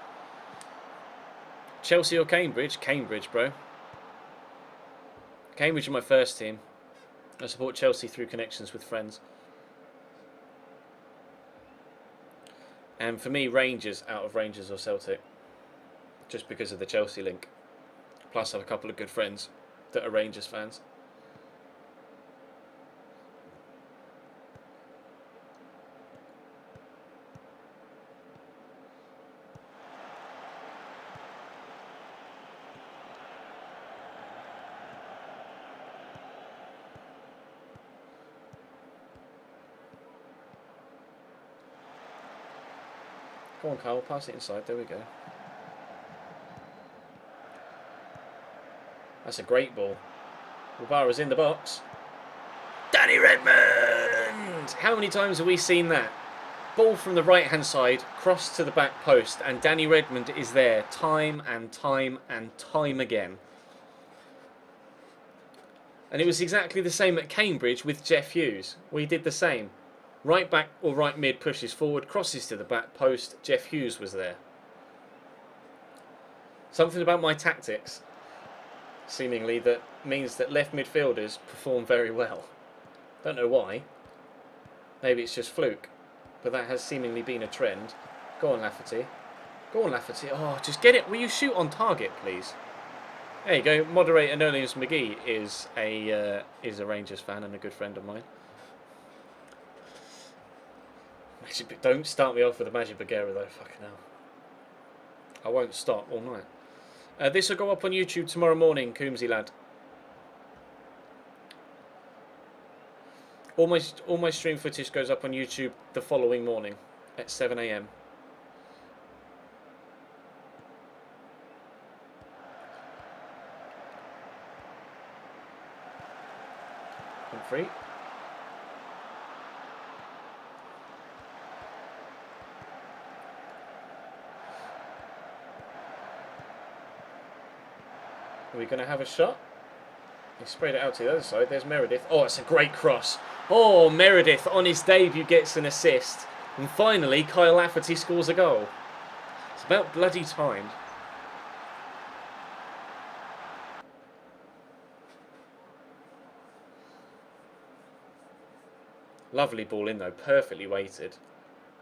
Chelsea or Cambridge? Cambridge, bro. Cambridge are my first team. I support Chelsea through connections with friends. And for me, Rangers out of Rangers or Celtic. Just because of the Chelsea link. Plus I have a couple of good friends that are Rangers fans. Come on, Kyle, pass it inside. There we go. That's a great ball. Rubara's in the box. Danny Redmond! How many times have we seen that? Ball from the right-hand side, cross to the back post, and Danny Redmond is there time and time and time again. And it was exactly the same at Cambridge with Jeff Hughes. We did the same. Right back or right mid pushes forward, crosses to the back post. Jeff Hughes was there. Something about my tactics, seemingly, that means that left midfielders perform very well. Don't know why. Maybe it's just fluke. But that has seemingly been a trend. Go on, Lafferty. Go on, Lafferty. Oh, just get it. Will you shoot on target, please? There you go. Moderator Nolius McGee is a Rangers fan and a good friend of mine. Don't start me off with a Magic Bagheera though, fucking hell. I won't stop all night. This will go up on YouTube tomorrow morning, Coombsy lad. All my stream footage goes up on YouTube the following morning at 7 AM. Humphrey. Are we going to have a shot? He sprayed it out to the other side. There's Meredith. Oh, it's a great cross. Oh, Meredith on his debut gets an assist. And finally, Kyle Lafferty scores a goal. It's about bloody time. Lovely ball in though, perfectly weighted.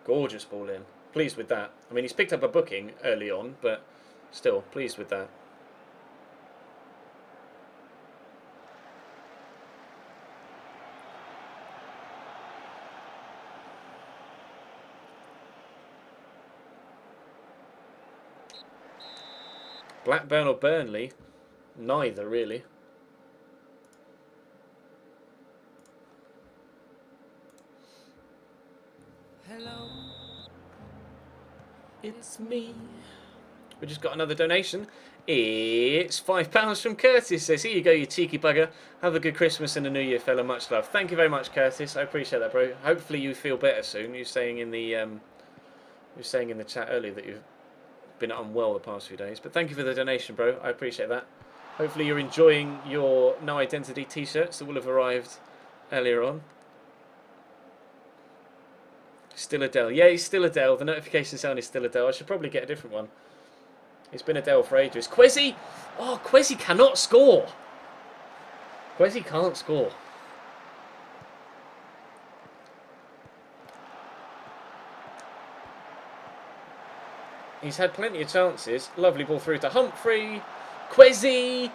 Gorgeous ball in. Pleased with that. I mean, he's picked up a booking early on, but still, pleased with that. Blackburn or Burnley? Neither, really. Hello, It's me. We just got another donation. It's £5 from Curtis. Says, here you go, you cheeky bugger. Have a good Christmas and a New Year, fella. Much love. Thank you very much, Curtis. I appreciate that, bro. Hopefully you feel better soon. You're saying in the chat earlier that you've been unwell the past few days. But thank you for the donation, bro. I appreciate that. Hopefully you're enjoying your No Identity t-shirts that will have arrived earlier on. Still Adele. Yeah, he's still Adele. The notification sound is still Adele. I should probably get a different one. It's been Adele for ages. Quezzy! Oh, Quezzy cannot score. Quezzy can't score. He's had plenty of chances. Lovely ball through to Humphrey. Quezzy!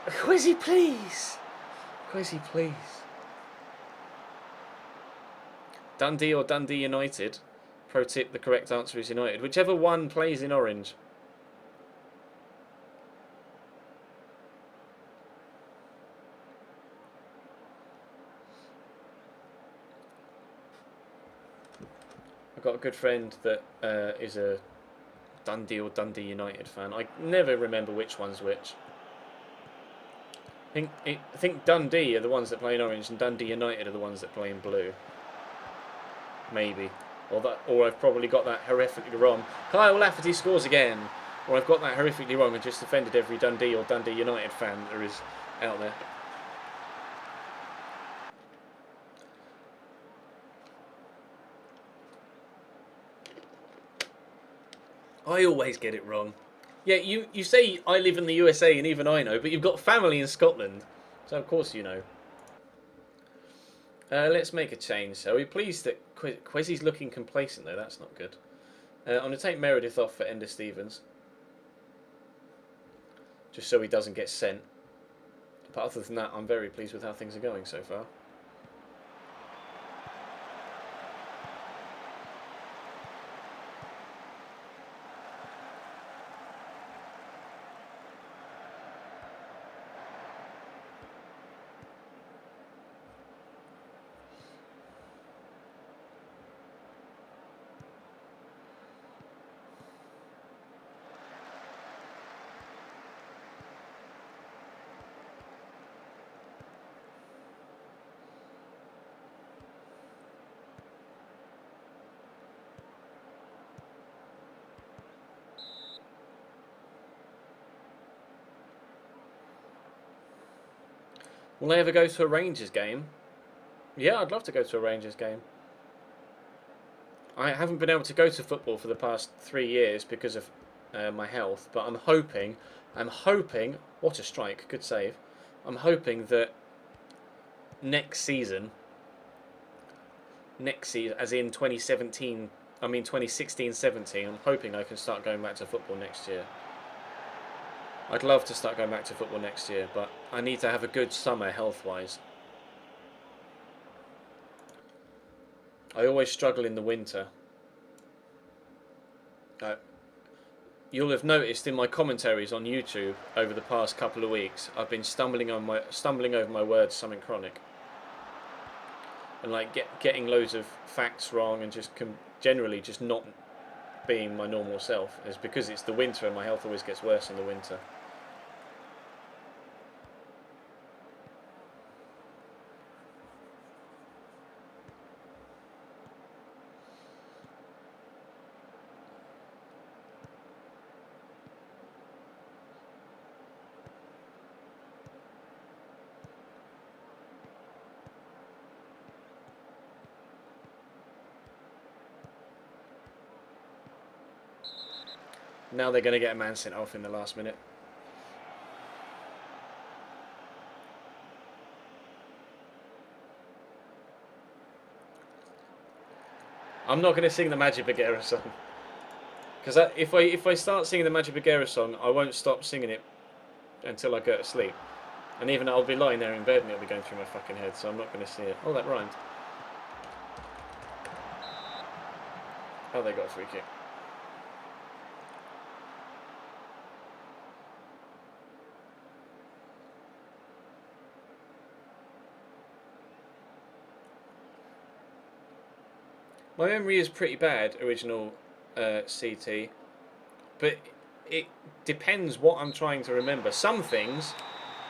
Quezzy, please! Quezzy, please. Dundee or Dundee United? Pro tip, the correct answer is United. Whichever one plays in orange. I've got a good friend that is a Dundee or Dundee United fan. I never remember which one's which. I think Dundee are the ones that play in orange and Dundee United are the ones that play in blue. Maybe. Or I've probably got that horrifically wrong. Kyle Lafferty scores again. Or I've got that horrifically wrong and just offended every Dundee or Dundee United fan there is out there. I always get it wrong. Yeah, you say I live in the USA and even I know, but you've got family in Scotland. So of course you know. Let's make a change. So we're pleased that Quezzy's looking complacent though. That's not good. I'm going to take Meredith off for Ender Stevens. Just so he doesn't get sent. But other than that, I'm very pleased with how things are going so far. Will I ever go to a Rangers game? Yeah, I'd love to go to a Rangers game. I haven't been able to go to football for the past 3 years because of my health, but I'm hoping, what a strike, good save. I'm hoping that next season, as in 2016-17, I'm hoping I can start going back to football next year. I'd love to start going back to football next year, but I need to have a good summer health-wise. I always struggle in the winter. You'll have noticed in my commentaries on YouTube over the past couple of weeks, I've been stumbling over my words, something chronic, and like getting loads of facts wrong, and just generally just not being my normal self. It's because it's the winter, and my health always gets worse in the winter. Now they're going to get a man sent off in the last minute. I'm not going to sing the Magic Bagheera song. Because if I start singing the Magic Bagheera song, I won't stop singing it until I go to sleep. And even I'll be lying there in bed and it'll be going through my fucking head, so I'm not going to sing it. Oh, that rhymed. Oh, they got a free kick. My memory is pretty bad, original CT, but it depends what I'm trying to remember. Some things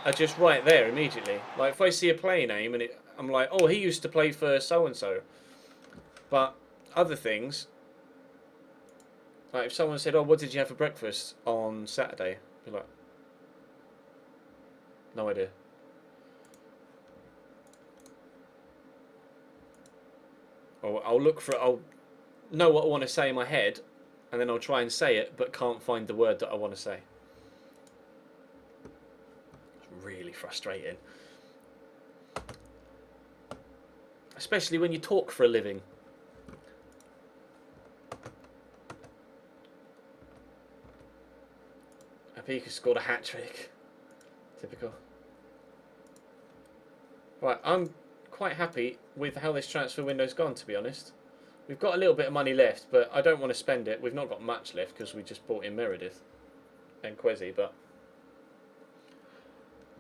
are just right there immediately. Like if I see a player name and I'm like, oh, he used to play for so-and-so. But other things, like if someone said, oh, what did you have for breakfast on Saturday? I'd be like, no idea. Or I'll look for it, I'll know what I want to say in my head, and then I'll try and say it, but can't find the word that I want to say. It's really frustrating. Especially when you talk for a living. Apika scored a hat-trick. Typical. Right, I'm quite happy with how this transfer window's gone, to be honest. We've got a little bit of money left, but I don't want to spend it. We've not got much left because we just bought in Meredith and Quezzy, but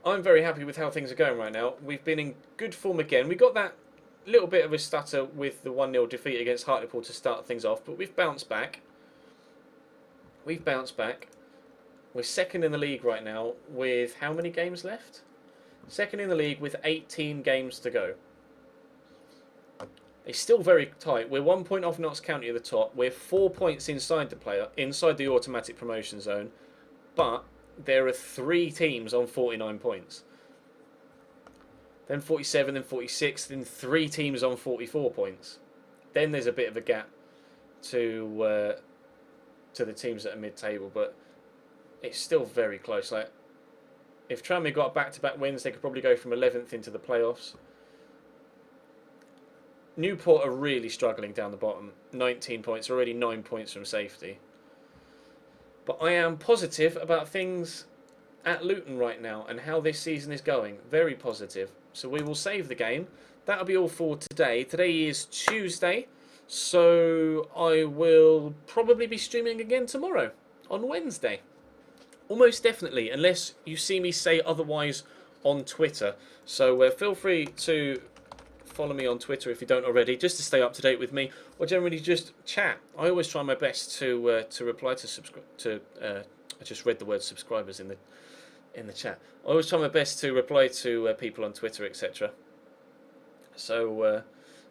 I'm very happy with how things are going right now. We've been in good form again. We got that little bit of a stutter with the 1-0 defeat against Hartlepool to start things off, but we've bounced back. We've bounced back. We're second in the league right now with how many games left? Second in the league with 18 games to go. It's still very tight. We're 1 point off Notts County at the top. We're 4 points inside the automatic promotion zone, but there are 3 teams on 49 points. Then 47, then 46, then 3 teams on 44 points. Then there's a bit of a gap to the teams that are mid-table, but it's still very close. Like if Tranmere got back-to-back wins, they could probably go from 11th into the playoffs. Newport are really struggling down the bottom. 19 points, already 9 points from safety. But I am positive about things at Luton right now and how this season is going. Very positive. So we will save the game. That'll be all for today. Today is Tuesday, so I will probably be streaming again tomorrow on Wednesday. Almost definitely, unless you see me say otherwise on Twitter. So feel free to follow me on Twitter if you don't already, just to stay up to date with me, or generally just chat. I always try my best to reply to I just read the word subscribers in the chat. I always try my best to reply to people on Twitter, etc. So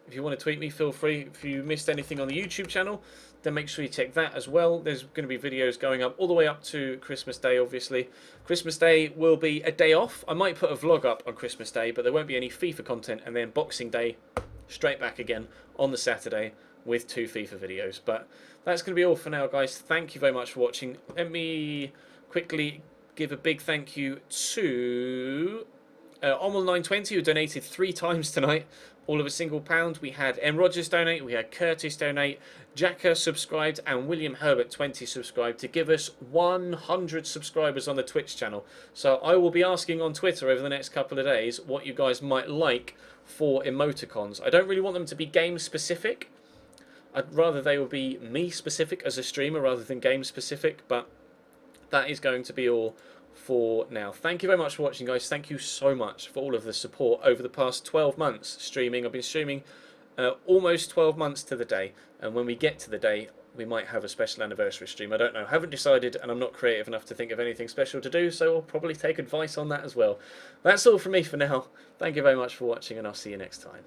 if you want to tweet me, feel free. If you missed anything on the YouTube channel, then make sure you check that as well. There's going to be videos going up all the way up to Christmas Day, obviously. Christmas Day will be a day off. I might put a vlog up on Christmas Day, but there won't be any FIFA content. And then Boxing Day, straight back again on the Saturday with 2 FIFA videos. But that's going to be all for now, guys. Thank you very much for watching. Let me quickly give a big thank you to Omel920, who donated 3 times tonight, all of a single £1. We had M. Rogers donate, we had Curtis donate, Jacka subscribed, and William Herbert 20 subscribed to give us 100 subscribers on the Twitch channel. So I will be asking on Twitter over the next couple of days what you guys might like for emoticons. I don't really want them to be game specific. I'd rather they would be me specific as a streamer rather than game specific, but that is going to be all for now. Thank you very much for watching, guys. Thank you so much for all of the support over the past 12 months streaming. I've been streaming almost 12 months to the day, and when we get to the day, we might have a special anniversary stream. I don't know, haven't decided, and I'm not creative enough to think of anything special to do, so I'll probably take advice on that as well. That's all from me for now. Thank you very much for watching, and I'll see you next time.